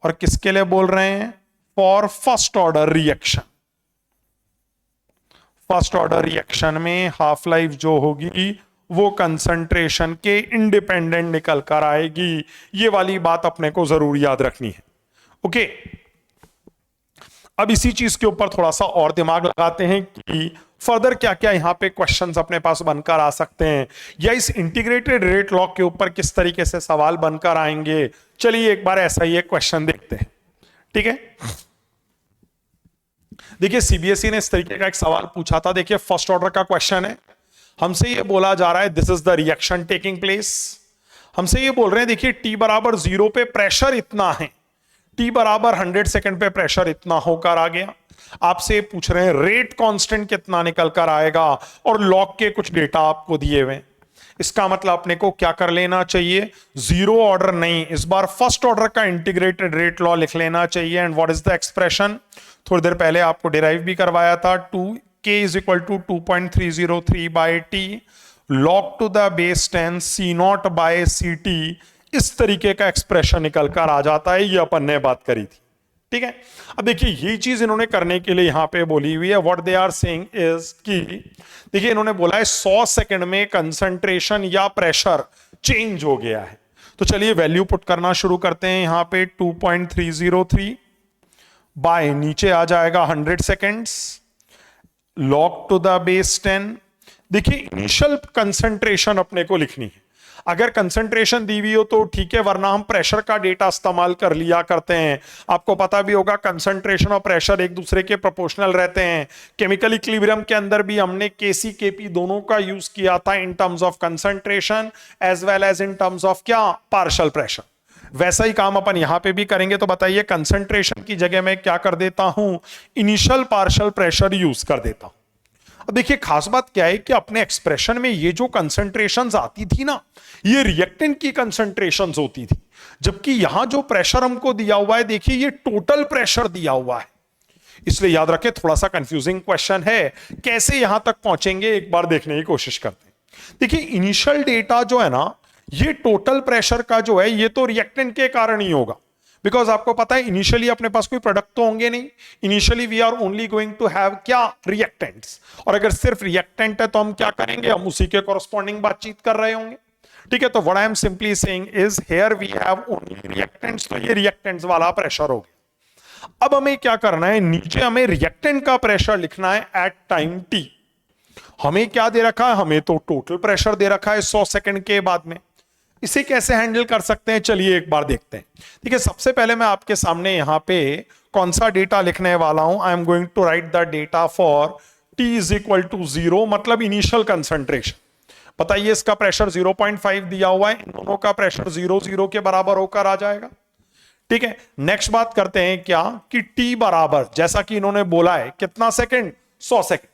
और किसके लिए बोल रहे हैं, for first order reaction. First order reaction में हाफ लाइफ जो होगी वो कंसंट्रेशन के इंडिपेंडेंट निकल कर आएगी। ये वाली बात अपने को जरूर याद रखनी है। ओके, अब इसी चीज के ऊपर थोड़ा सा और दिमाग लगाते हैं कि फर्दर क्या क्या यहां पे क्वेश्चंस अपने पास बनकर आ सकते हैं, या इस इंटीग्रेटेड रेट लॉ के ऊपर किस तरीके से सवाल बनकर आएंगे। चलिए एक बार ऐसा ही एक क्वेश्चन देखते हैं। ठीक है, देखिए सीबीएसई ने इस तरीके का एक सवाल पूछा था। देखिए फर्स्ट ऑर्डर का क्वेश्चन है, हमसे ये बोला जा रहा है this is the reaction taking place. हमसे ये बोल रहे हैं देखिए t बराबर 0 पे प्रेशर इतना है, t बराबर 100 सेकंड पे प्रेशर इतना होकर आ गया। आपसे पूछ रहे हैं रेट कांस्टेंट कितना निकल कर आएगा, और लॉग के कुछ डेटा आपको दिए हुए। इसका मतलब अपने को क्या कर लेना चाहिए, जीरो ऑर्डर नहीं, इस बार फर्स्ट ऑर्डर का इंटीग्रेटेड रेट लॉ लिख लेना चाहिए। And what is the expression, थोड़ी देर पहले आपको डिराइव भी करवाया था, 2k is equal to 2.303/t log to the base 10 C0/Ct। इस तरीके का एक्सप्रेशन निकल कर आ जाता है, ये अपन ने बात करी थी। ठीक है, अब देखिए ये चीज इन्होंने करने के लिए यहां पे बोली हुई है। What they are saying is कि देखिए इन्होंने बोला है 100 सेकंड में कंसंट्रेशन या प्रेशर चेंज हो गया है। तो चलिए वैल्यू पुट करना शुरू करते हैं। यहां पे 2.303 बाय नीचे आ जाएगा 100 seconds log to the base 10। देखिए इनिशियल कंसंट्रेशन अपने को लिखनी है। अगर कंसंट्रेशन दी हुई हो तो ठीक है, वरना हम प्रेशर का डेटा इस्तेमाल कर लिया करते हैं। आपको पता भी होगा कंसंट्रेशन और प्रेशर एक दूसरे के प्रोपोर्शनल रहते हैं। केमिकल इक्विलिब्रियम के अंदर भी हमने केसी केपी दोनों का यूज किया था in terms of concentration as well as in terms of क्या, पार्शियल प्रेशर। वैसा ही काम अपन यहां पे भी करेंगे। तो बताइए कंसंट्रेशन की जगह मैं क्या कर देता हूं, इनिशियल पार्शियल प्रेशर यूज कर देता हूं। अब देखिए खास बात क्या है कि अपने एक्सप्रेशन में ये जो कंसंट्रेशंस आती थी ना, ये रिएक्टेंट की कंसंट्रेशंस होती थी, जबकि यहां जो प्रेशर हमको दिया हुआ है देखिए ये टोटल प्रेशर दिया हुआ है। इसलिए याद रखें थोड़ा सा कंफ्यूजिंग क्वेश्चन है, कैसे यहां तक पहुंचेंगे एक बार देखने की कोशिश करते हैं। देखिए इनिशियल डेटा जो है ना, ये टोटल प्रेशर का जो है ये तो रिएक्टेंट के कारण ही होगा, बिकॉज आपको पता है इनिशियली अपने पास कोई प्रोडक्ट तो होंगे नहीं। Initially we are only going to have क्या, रिएक्टेंट्स। और अगर सिर्फ रिएक्टेंट है तो हम क्या करेंगे, हम उसी के कॉरस्पॉन्डिंग बातचीत कर रहे होंगे। ठीक है, तो what I am simply saying is here we have only reactants, तो ये रिएक्टेंट्स वाला प्रेशर हो गया। अब हमें क्या करना है, नीचे हमें रिएक्टेंट का प्रेशर लिखना है एट टाइम t। हमें क्या दे रखा है, हमें तो टोटल प्रेशर दे रखा है 100 सेकंड के बाद में। इसे कैसे हैंडल कर सकते हैं, चलिए एक बार देखते हैं। ठीक है, सबसे पहले मैं आपके सामने यहां पे कौन सा डेटा लिखने वाला हूं, I am going to write the data for T is equal to 0 मतलब इनिशियल कंसंट्रेशन। बताइए इसका प्रेशर 0.5 दिया हुआ है, इन दोनों का प्रेशर 0 के बराबर होकर आ जाएगा। ठीक है, नेक्स्ट बात करते हैं क्या कि T बराबर, जैसा कि इन्होंने बोला है कितना सेकंड, 100 सेकंड,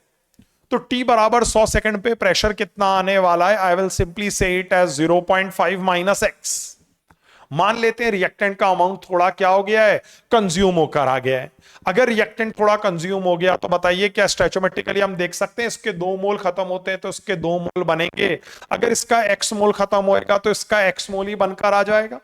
तो T बराबर 100 सेकंड पे प्रेशर कितना आने वाला है, आई will simply say it as 0.5 minus x. मान लेते हैं रिएक्टेंट का अमाउंट थोड़ा क्या हो गया है, कंज्यूम होकर आ गया है। अगर रिएक्टेंट थोड़ा कंज्यूम हो गया तो बताइए क्या स्टैचोमेट्रिकली हम देख सकते हैं इसके 2 मोल खत्म होते हैं तो इसके 2 मोल बनेंगे, अगर इसका x मोल खत्म होएगा तो इसका x मोल ही बनकर आ जाएगा।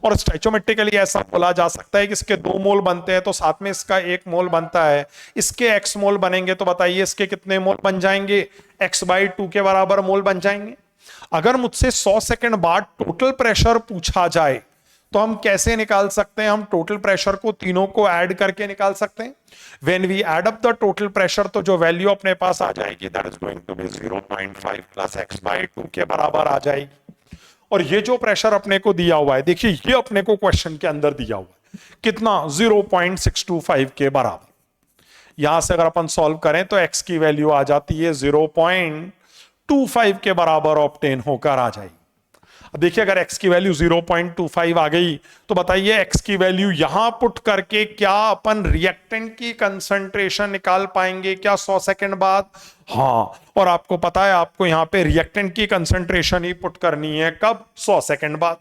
और स्टैचोमेट्रिकली ऐसा बोला जा सकता है कि इसके 2 मोल बनते हैं तो साथ में इसका 1 मोल बनता है, इसके x मोल बनेंगे तो बताइए इसके कितने मोल बन जाएंगे, x/2 के बराबर मोल बन जाएंगे। अगर मुझसे 100 सेकंड बाद टोटल प्रेशर पूछा जाए तो हम कैसे निकाल सकते हैं, हम टोटल प्रेशर को तीनों को ऐड करके निकाल सकते हैं। When we add up the total pressure तो जो वैल्यू अपने पास आ जाएगी that is going to be 0.5 plus x/2 के बराबर आ जाएगी। और ये जो प्रेशर अपने को दिया हुआ है, देखिए ये अपने को क्वेश्चन के अंदर दिया हुआ है कितना, 0.625 के बराबर। यहां से अगर अपन सॉल्व करें तो x की वैल्यू आ जाती है 0.25 के बराबर ऑब्टेन होकर आ जाएगी। अब देखिए अगर x की वैल्यू 0.25 आ गई तो बताइए x की वैल्यू यहां पुट करके क्या अपन रिएक्टेंट की कंसंट्रेशन निकाल पाएंगे क्या 100 सेकंड बाद? हाँ, और आपको पता है आपको यहां पे रिएक्टेंट की कंसंट्रेशन ही पुट करनी है, कब, 100 सेकंड बाद।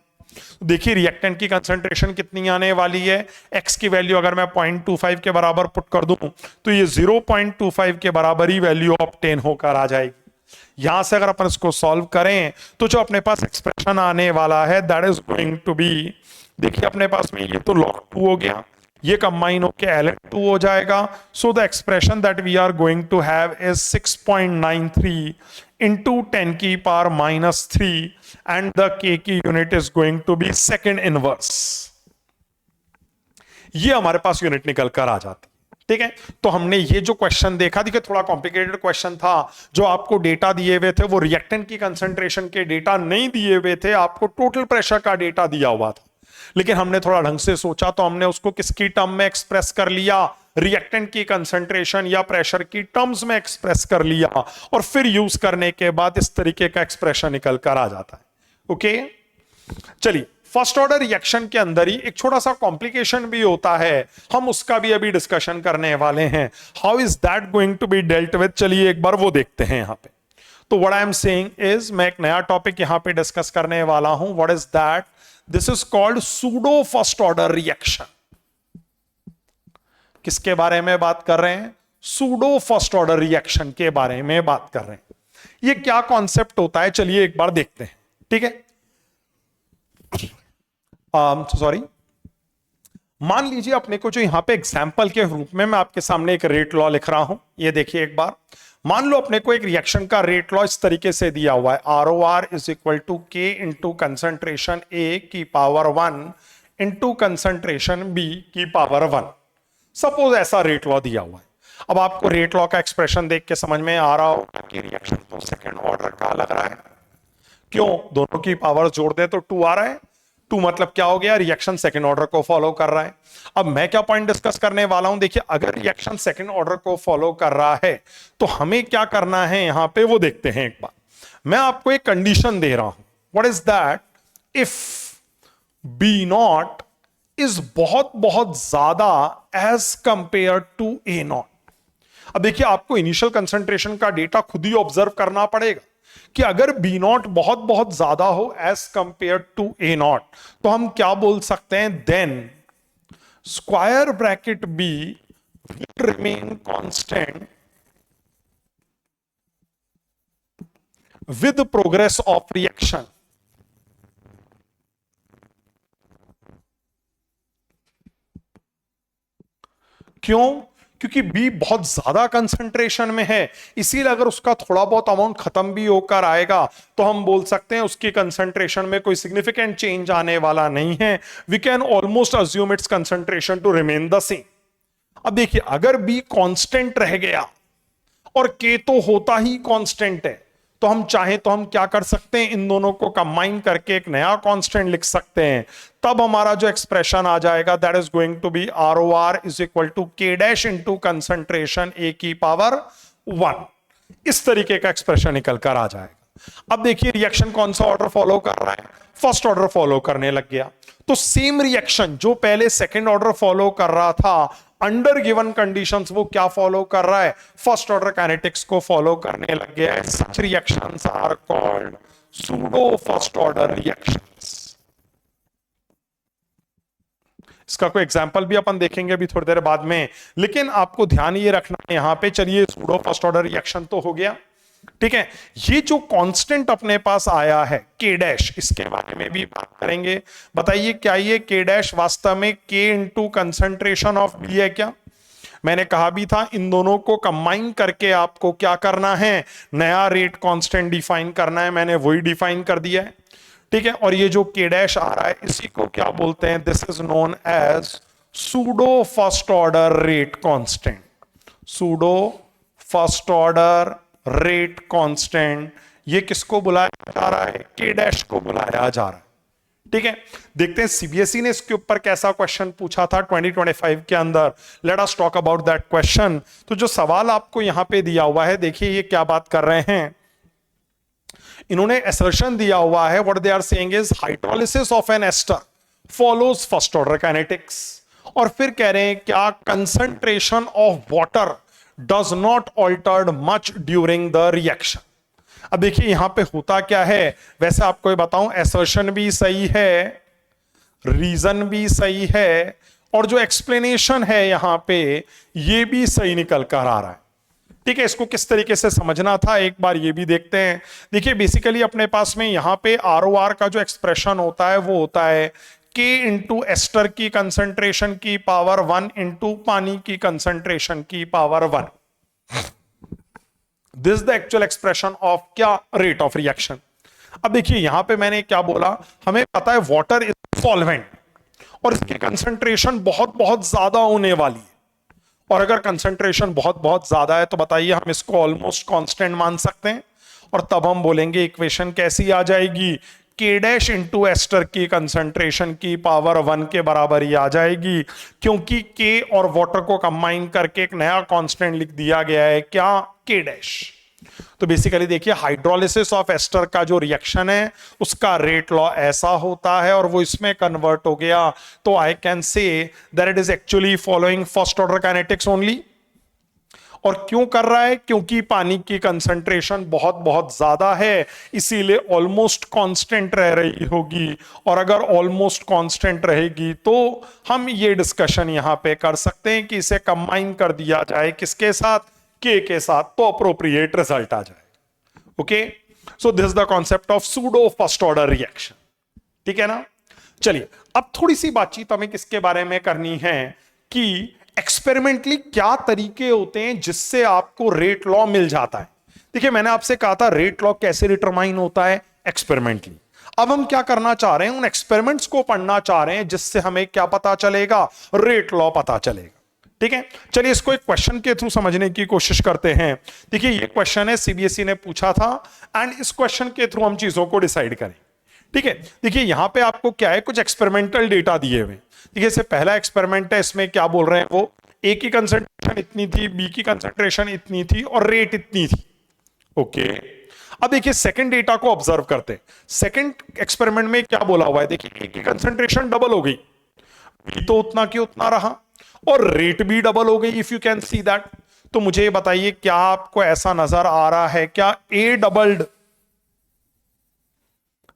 देखिए रिएक्टेंट की कंसंट्रेशन कितनी आने वाली है, x की वैल्यू अगर मैं 0.25 के बराबर पुट कर दूं तो ये 0.25 के बराबर ही वैल्यू ऑब्टेन होकर आ जाएगी। यहां से अगर अपन इसको सॉल्व करें तो जो अपने पास एक्सप्रेशन आने वाला है that is going to be, देखिए अपने पास में ये तो log 2 हो गया, ये कंबाइन होके ln2 हो जाएगा। So the expression that we are going to have is 6.93 into 10 की पावर -3 एंड द k की unit is going to be second inverse. ये हमारे पास यूनिट निकल कर आ जाती। ठीक है, तो हमने ये जो क्वेश्चन देखा, देखिए थोड़ा कॉम्प्लिकेटेड क्वेश्चन था, जो आपको डेटा दिए हुए थे वो रिएक्टेंट की कंसंट्रेशन के डेटा नहीं दिए हुए थे, आपको टोटल प्रेशर का डेटा दिया हुआ था। लेकिन हमने थोड़ा ढंग से सोचा तो हमने उसको किसकी टर्म में एक्सप्रेस कर लिया, रिएक्टेंट की कंसंट्रेशन या प्रेशर की टर्म्स में एक्सप्रेस कर लिया, और फिर यूज करने के बाद इस तरीके का एक्सप्रेशन निकल कर आ जाता है। ओके, चलिए फर्स्ट ऑर्डर रिएक्शन के अंदर ही एक छोटा सा कॉम्प्लिकेशन भी होता है, हम उसका भी अभी डिस्कशन करने वाले हैं। How is that going to be dealt with, चलिए एक बार वो देखते हैं यहां पे। तो what I am saying is, मैं एक नया टॉपिक यहां पे डिस्कस करने वाला हूं। What is that, this is called pseudo first order reaction. किसके बारे में बात कर रहे हैं, सूडो फर्स्ट ऑर्डर रिएक्शन के बारे में बात कर रहे हैं। ये क्या कॉन्सेप्ट होता है, चलिए एक बार देखते हैं। ठीक है, सॉरी, मान लीजिए अपने को जो यहां पे एग्जाम्पल के रूप में मैं आपके सामने एक रेट लॉ लिख रहा हूं। ये देखिए एक बार, मान लो अपने को एक रिएक्शन का रेट लॉ इस तरीके से दिया हुआ है, ROR is equal to K into concentration A की पावर 1 इंटू कंसंट्रेशन B की पावर 1। सपोज ऐसा रेट लॉ दिया हुआ है। अब आपको रेट लॉ का एक्सप्रेशन देख के समझ में आ रहा होगा कि रिएक्शन तो सेकेंड ऑर्डर का लग रहा है। क्यों, दोनों की पावर जोड़ दे तो 2 आ रहा है। 2 मतलब क्या हो गया, रिएक्शन सेकंड ऑर्डर को फॉलो कर रहा है। अब मैं क्या पॉइंट डिस्कस करने वाला हूं, देखिए अगर रिएक्शन सेकंड ऑर्डर को फॉलो कर रहा है तो हमें क्या करना है यहां पे, वो देखते हैं एक बार। मैं आपको एक कंडीशन दे रहा हूं, what is that, if B0 is बहुत बहुत ज्यादा एज कंपेयर टू A0। अब देखिए आपको इनिशियल कंसंट्रेशन का डेटा खुद ही ऑब्जर्व करना पड़ेगा कि अगर B0 बहुत बहुत ज्यादा हो एज कंपेयर टू A0 तो हम क्या बोल सकते हैं, then square bracket B will remain constant with progress of reaction। क्यों, क्योंकि B बहुत ज्यादा कंसंट्रेशन में है, इसीलिए अगर उसका थोड़ा बहुत अमाउंट खत्म भी होकर आएगा तो हम बोल सकते हैं उसकी कंसंट्रेशन में कोई सिग्निफिकेंट चेंज आने वाला नहीं है। We can almost assume its concentration to remain the same. अब देखिए अगर B कांस्टेंट रह गया और K तो होता ही कांस्टेंट है, तो हम चाहें तो हम क्या कर सकते हैं, इन दोनों को कंबाइन करके एक नया कांस्टेंट लिख सकते हैं। तब हमारा जो एक्सप्रेशन आ जाएगा that is going to be ROR is equal to K dash into concentration A की पावर 1। इस तरीके का एक्सप्रेशन निकल कर आ जाएगा। अब देखिए रिएक्शन कौन सा ऑर्डर फॉलो कर रहा है, फर्स्ट ऑर्डर फॉलो करने लग गया। तो सेम रिएक्शन जो पहले सेकंड ऑर्डर फॉलो कर रहा था, अंडर गिवन कंडीशंस वो क्या फॉलो कर रहा है, फर्स्ट ऑर्डर काइनेटिक्स को फॉलो करने लग गया है। Such reactions are called pseudo first order reactions. इसका कोई एग्जांपल भी अपन देखेंगे अभी थोड़ी देर बाद में, लेकिन आपको ध्यान ये रखना है यहां पे। चलिए सूडो फर्स्ट ऑर्डर रिएक्शन तो हो गया, ठीक है। ये जो कांस्टेंट अपने पास आया है के डैश, इसके बारे में भी बात करेंगे। बताइए क्या ये के डैश वास्तव में के इंटू कंसंट्रेशन ऑफ बी है क्या? मैंने कहा भी था इन दोनों को कंबाइन करके आपको क्या करना है, नया रेट कांस्टेंट डिफाइन करना है। मैंने वही डिफाइन कर दिया है, ठीक है। और ये जो के डैश आ रहा है इसी को क्या बोलते हैं, this is known as pseudo first order rate constant. Pseudo first order rate constant, ये किसको बुलाया जा रहा है, के डैश को बुलाया जा रहा है, ठीक है। देखते हैं सीबीएसई ने इसके ऊपर कैसा क्वेश्चन पूछा था 2025 के अंदर। Let us talk about that question. तो जो सवाल आपको यहां पे दिया हुआ है, देखिए ये क्या बात कर रहे हैं। इन्होंने असर्शन दिया हुआ है, what they are saying is hydrolysis of an ester follows first order kinetics. और फिर कह रहे हैं क्या concentration of water does not altered much during the reaction. अब देखिए यहां पे होता क्या है, वैसे आपको ये बताऊं असर्शन भी सही है, रीजन भी सही है, और जो एक्सप्लेनेशन है यहां पे ये भी सही निकल कर आ रहा है, ठीक है। इसको किस तरीके से समझना था एक बार ये भी देखते हैं। देखिए बेसिकली अपने पास में यहां पे आरओआर का जो एक्सप्रेशन होता है वो होता है के इंटू एस्टर की कंसंट्रेशन की पावर 1 इंटू पानी की कंसंट्रेशन की power 1। This the actual expression of क्या, रेट ऑफ रिएक्शन। अब देखिए यहां पे मैंने क्या बोला, हमें पता है वाटर इज सॉल्वेंट और इसकी कंसंट्रेशन बहुत बहुत ज्यादा होने वाली है। और अगर कंसंट्रेशन बहुत बहुत ज्यादा है तो बताइए हम इसको ऑलमोस्ट कांस्टेंट मान सकते हैं। और तब हम बोलेंगे इक्वेशन कैसी आ जाएगी, के डैश इंटू एस्टर की कंसंट्रेशन की पावर 1 के बराबर ही आ जाएगी, क्योंकि के और वाटर को कंबाइन करके एक नया कांस्टेंट लिख दिया गया है, क्या, के डैश। तो बेसिकली देखिए हाइड्रोलिसिस ऑफ एस्टर का जो रिएक्शन है उसका रेट लॉ ऐसा होता है और वो इसमें कन्वर्ट हो गया। तो I can say that it is actually following first order kinetics only. और क्यों कर रहा है, क्योंकि पानी की कंसंट्रेशन बहुत बहुत ज्यादा है, इसीलिए ऑलमोस्ट कांस्टेंट रह रही होगी। और अगर ऑलमोस्ट कांस्टेंट रहेगी तो हम ये डिस्कशन यहां पे कर सकते हैं कि इसे कंबाइन कर दिया जाए किसके साथ, के साथ, तो अप्रोप्रिएट रिजल्ट आ जाएगा। Okay, so this the concept of pseudo first order reaction, ठीक है ना। चलिए अब थोड़ी सी बातचीत हमें किसके बारे में करनी है कि एक्सपेरिमेंटली क्या तरीके होते हैं जिससे आपको रेट लॉ मिल जाता है। देखिए मैंने आपसे कहा था रेट लॉ कैसे डिटरमाइन होता है, एक्सपेरिमेंटली। अब हम क्या करना चाह रहे हैं, उन एक्सपेरिमेंट्स को पढ़ना चाह रहे हैं जिससे हमें क्या पता चलेगा, रेट लॉ पता चलेगा, ठीक है। चलिए इसको एक क्वेश्चन के थ्रू समझने की कोशिश करते हैं। देखिए ये क्वेश्चन है सीबीएसई ने पूछा था एंड इस क्वेश्चन के थ्रू हम चीजों को डिसाइड करें, ठीक है। देखिए यहां पे आपको क्या है, कुछ एक्सपेरिमेंटल डेटा दिए हुए। देखिए इससे पहला एक्सपेरिमेंट है, इसमें क्या बोल रहे हैं वो, ए की कंसंट्रेशन इतनी थी, बी की कंसंट्रेशन इतनी थी और रेट इतनी थी, ओके। अब देखिए सेकंड डेटा को ऑब्जर्व करते हैं। सेकंड एक्सपेरिमेंट में क्या बोला हुआ है, देखिए ए की कंसंट्रेशन डबल हो गई, बी तो उतना की उतना रहा और रेट भी डबल हो गई, if you can see that. तो मुझे ये बताइए क्या आपको ऐसा नजर आ रहा है क्या, ए डबल्ड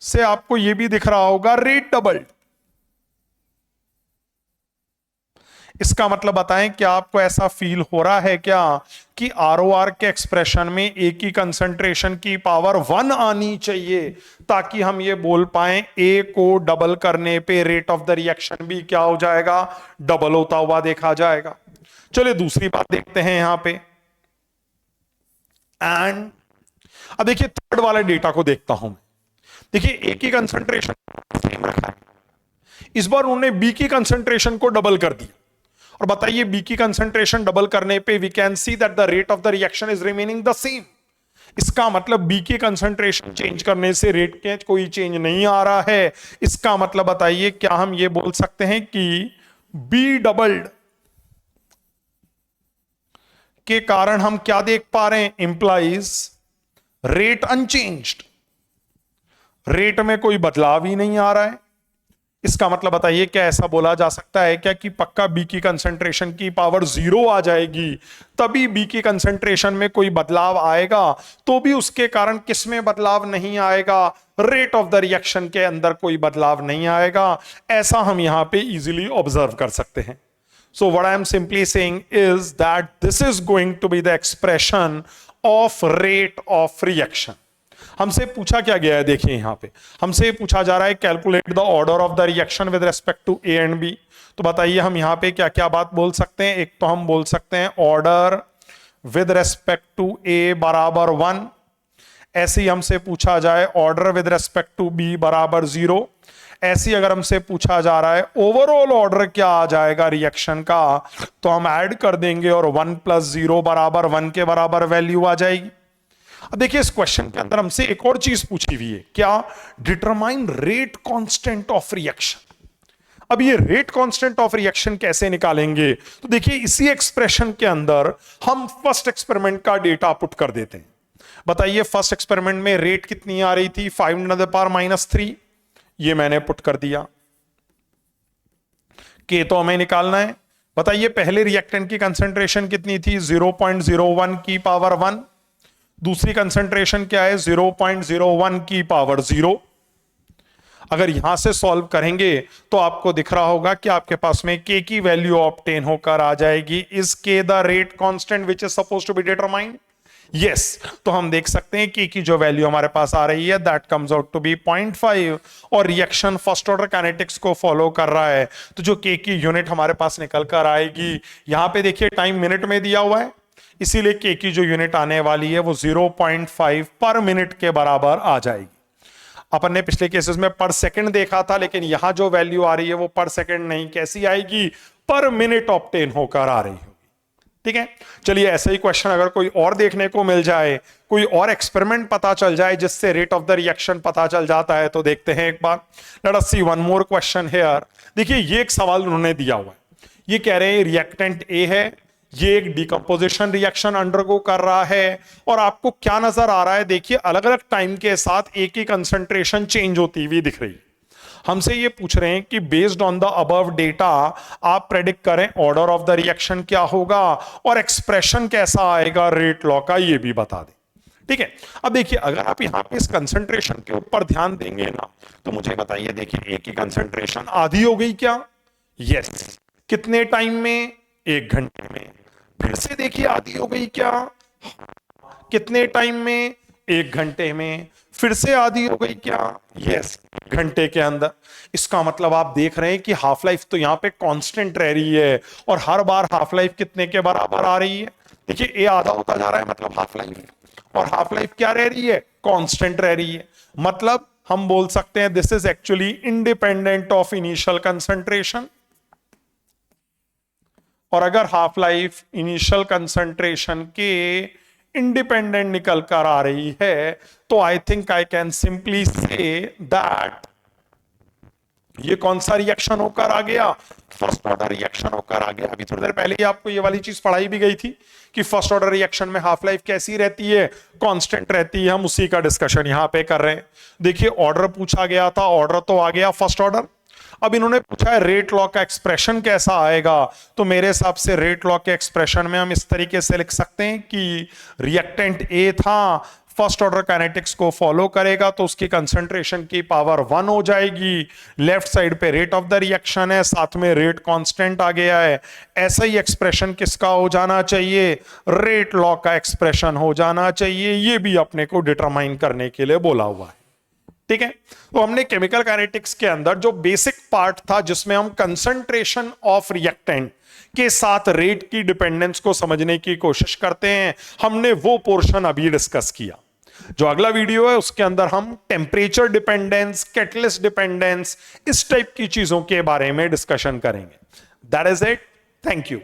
से आपको ये भी दिख रहा होगा रेट डबल्ड। इसका मतलब बताएं क्या आपको ऐसा फील हो रहा है क्या कि आरओआर के एक्सप्रेशन में ए की कंसंट्रेशन की पावर 1 आनी चाहिए ताकि हम ये बोल पाए ए को डबल करने पे रेट ऑफ द रिएक्शन भी क्या हो जाएगा, डबल होता हुआ देखा जाएगा। चलिए दूसरी बात देखते हैं यहां पे। एंड अब देखिए थर्ड वाले डेटा को देखता हूं मैं। देखिए ए की कंसंट्रेशन सेम रखा है, इस बार उन्होंने बी की कंसंट्रेशन को डबल कर दिया। और बताइए बी की कंसंट्रेशन डबल करने पे we can see that the rate of the reaction is remaining the same. इसका मतलब बी की कंसंट्रेशन चेंज करने से रेट के कोई चेंज नहीं आ रहा है। इसका मतलब बताइए क्या हम ये बोल सकते हैं कि बी डबल्ड उसके कारण हम क्या देख पा रहे हैं, इंप्लाइज रेट अनचेंज्ड, रेट में कोई बदलाव ही नहीं आ रहा है। इसका मतलब बताइए क्या ऐसा बोला जा सकता है क्या कि पक्का बी की कंसंट्रेशन की पावर 0 आ जाएगी तभी बी की कंसंट्रेशन में कोई बदलाव आएगा, तो भी उसके कारण किस में बदलाव नहीं आएगा, रेट ऑफ द रिएक्शन के अंदर कोई बदलाव नहीं आएगा। ऐसा हम यहां पे इजीली ऑब्जर्व कर सकते हैं। So what I am simply saying is that this is going to be the expression of rate of reaction. हमसे पूछा क्या गया है, देखिए यहां पे हमसे पूछा जा रहा है calculate the order of the reaction with respect to A and B. तो बताइए हम यहां पे क्या क्या बात बोल सकते हैं। एक तो हम बोल सकते हैं order with respect to A बराबर 1, ऐसे ही हमसे पूछा जाए order with respect to B बराबर 0। ऐसी अगर हमसे पूछा जा रहा है ओवरऑल ऑर्डर क्या आ जाएगा रिएक्शन का, तो हम ऐड कर देंगे और 1 + 0 बराबर 1 के बराबर वैल्यू आ जाएगी। अब देखिए इस क्वेश्चन के अंदर हमसे एक और चीज पूछी हुई है, क्या, determine rate constant of reaction. अब ये रेट कांस्टेंट ऑफ रिएक्शन कैसे निकालेंगे, तो देखिए इसी एक्सप्रेशन के अंदर हम फर्स्ट एक्सपेरिमेंट का डेटा पुट कर देते हैं। बताइए फर्स्ट एक्सपेरिमेंट में रेट कितनी आ रही थी, 5 × 3, ये मैंने पुट कर दिया। के तो हमें निकालना है। बताइए पहले रिएक्टेंट की कंसंट्रेशन कितनी थी, 0.01 की पावर 1। दूसरी कंसंट्रेशन क्या है, 0.01 की पावर 0। अगर यहां से सॉल्व करेंगे तो आपको दिख रहा होगा कि आपके पास में के की वैल्यू ऑब्टेन होकर आ जाएगी। Is K the rate constant which is suppose to be determined, yes. तो हम देख सकते हैं के की जो वैल्यू हमारे पास आ रही है that comes out to be 0.5 और रिएक्शन फर्स्ट ऑर्डर काइनेटिक्स को फॉलो कर रहा है। तो जो के की यूनिट हमारे पास निकल कर आएगी, यहां पे देखिए टाइम मिनट में दिया हुआ है, इसीलिए के की जो यूनिट आने वाली है वो 0.5 पर मिनट के बराबर आ जाएगी। अपन ने पिछले केसेस में पर सेकंड देखा था, लेकिन यहां जो वैल्यू आ रही है वो पर सेकंड नहीं, कैसी आएगी, पर मिनट ऑब्टेन होकर आ रही होगी। ठीक है, चलिए ऐसा ही क्वेश्चन अगर कोई और देखने को मिल जाए, कोई और एक्सपेरिमेंट पता चल जाए जिससे रेट ऑफ द रिएक्शन पता चल जाता है, तो देखते हैं एक बार। Let us see one more question here. देखिए ये एक सवाल उन्होंने दिया हुआ है, ये कह रहे हैं रिएक्टेंट ए है, ये एक डिकम्पोजिशन रिएक्शन अंडरगो कर रहा है और आपको क्या नजर आ रहा है, देखिए अलग अलग टाइम के साथ एक ही कंसंट्रेशन चेंज होती हुई दिख रही है। हमसे ये पूछ रहे हैं कि based on the above data आप प्रेडिक्ट करें ऑर्डर ऑफ द रिएक्शन क्या होगा और एक्सप्रेशन कैसा आएगा रेट लॉ का, ये भी बता दें। ठीक है, अब देखिए अगर आप यहां पे इस कंसंट्रेशन के ऊपर ध्यान देंगे ना, तो मुझे बताइए देखिए एक ही कंसंट्रेशन आधी हो गई क्या, यस। कितने टाइम में, 1 घंटे में। फिर से देखिए आधी हो गई क्या, कितने टाइम में, 1 घंटे में। फिर से आधी हो गई क्या, यस, घंटे के अंदर। इसका मतलब आप देख रहे हैं कि हाफ लाइफ तो यहां पे कांस्टेंट रह रही है और हर बार हाफ लाइफ कितने के बराबर आ रही है, देखिए ए आधा होता जा रहा है मतलब हाफ लाइफ, और हाफ लाइफ क्या रह रही है, कांस्टेंट रह रही है। मतलब हम बोल सकते हैं this is actually independent of initial concentration. और अगर हाफ लाइफ इनिशियल कंसंट्रेशन के इंडिपेंडेंट निकल कर आ रही है, तो I think I can simply say that ये कौन सा रिएक्शन होकर आ गया, फर्स्ट ऑर्डर रिएक्शन होकर आ गया। अभी थोड़ी देर पहले ही आपको ये वाली चीज पढ़ाई भी गई थी कि फर्स्ट ऑर्डर रिएक्शन में हाफ लाइफ कैसी रहती है, कांस्टेंट रहती है। हम उसी का डिस्कशन यहां पे कर रहे हैं। देखिए ऑर्डर पूछा गया था, ऑर्डर तो आ गया फर्स्ट ऑर्डर। अब इन्होंने पूछा है रेट लॉ का एक्सप्रेशन कैसा आएगा, तो मेरे हिसाब से रेट लॉ के एक्सप्रेशन में हम इस तरीके से लिख सकते हैं कि रिएक्टेंट ए था, फर्स्ट ऑर्डर काइनेटिक्स को फॉलो करेगा तो उसकी कंसंट्रेशन की पावर 1 हो जाएगी। लेफ्ट साइड पे रेट ऑफ द रिएक्शन है, साथ में रेट कांस्टेंट आ गया है। ऐसा ही एक्सप्रेशन किसका हो जाना चाहिए, रेट लॉ का एक्सप्रेशन हो जाना चाहिए। ये भी अपने को डिटरमाइन करने के लिए बोला हुआ है। ठीक है, तो हमने केमिकल काइनेटिक्स के अंदर जो बेसिक पार्ट था जिसमें हम कंसंट्रेशन ऑफ रिएक्टेंट के साथ रेट की डिपेंडेंस को समझने की कोशिश करते हैं, हमने वो पोर्शन अभी डिस्कस किया। जो अगला वीडियो है उसके अंदर हम टेम्परेचर डिपेंडेंस, कैटलिस्ट डिपेंडेंस, इस टाइप की चीजों के बारे में डिस्कशन करेंगे। That is it, thank you.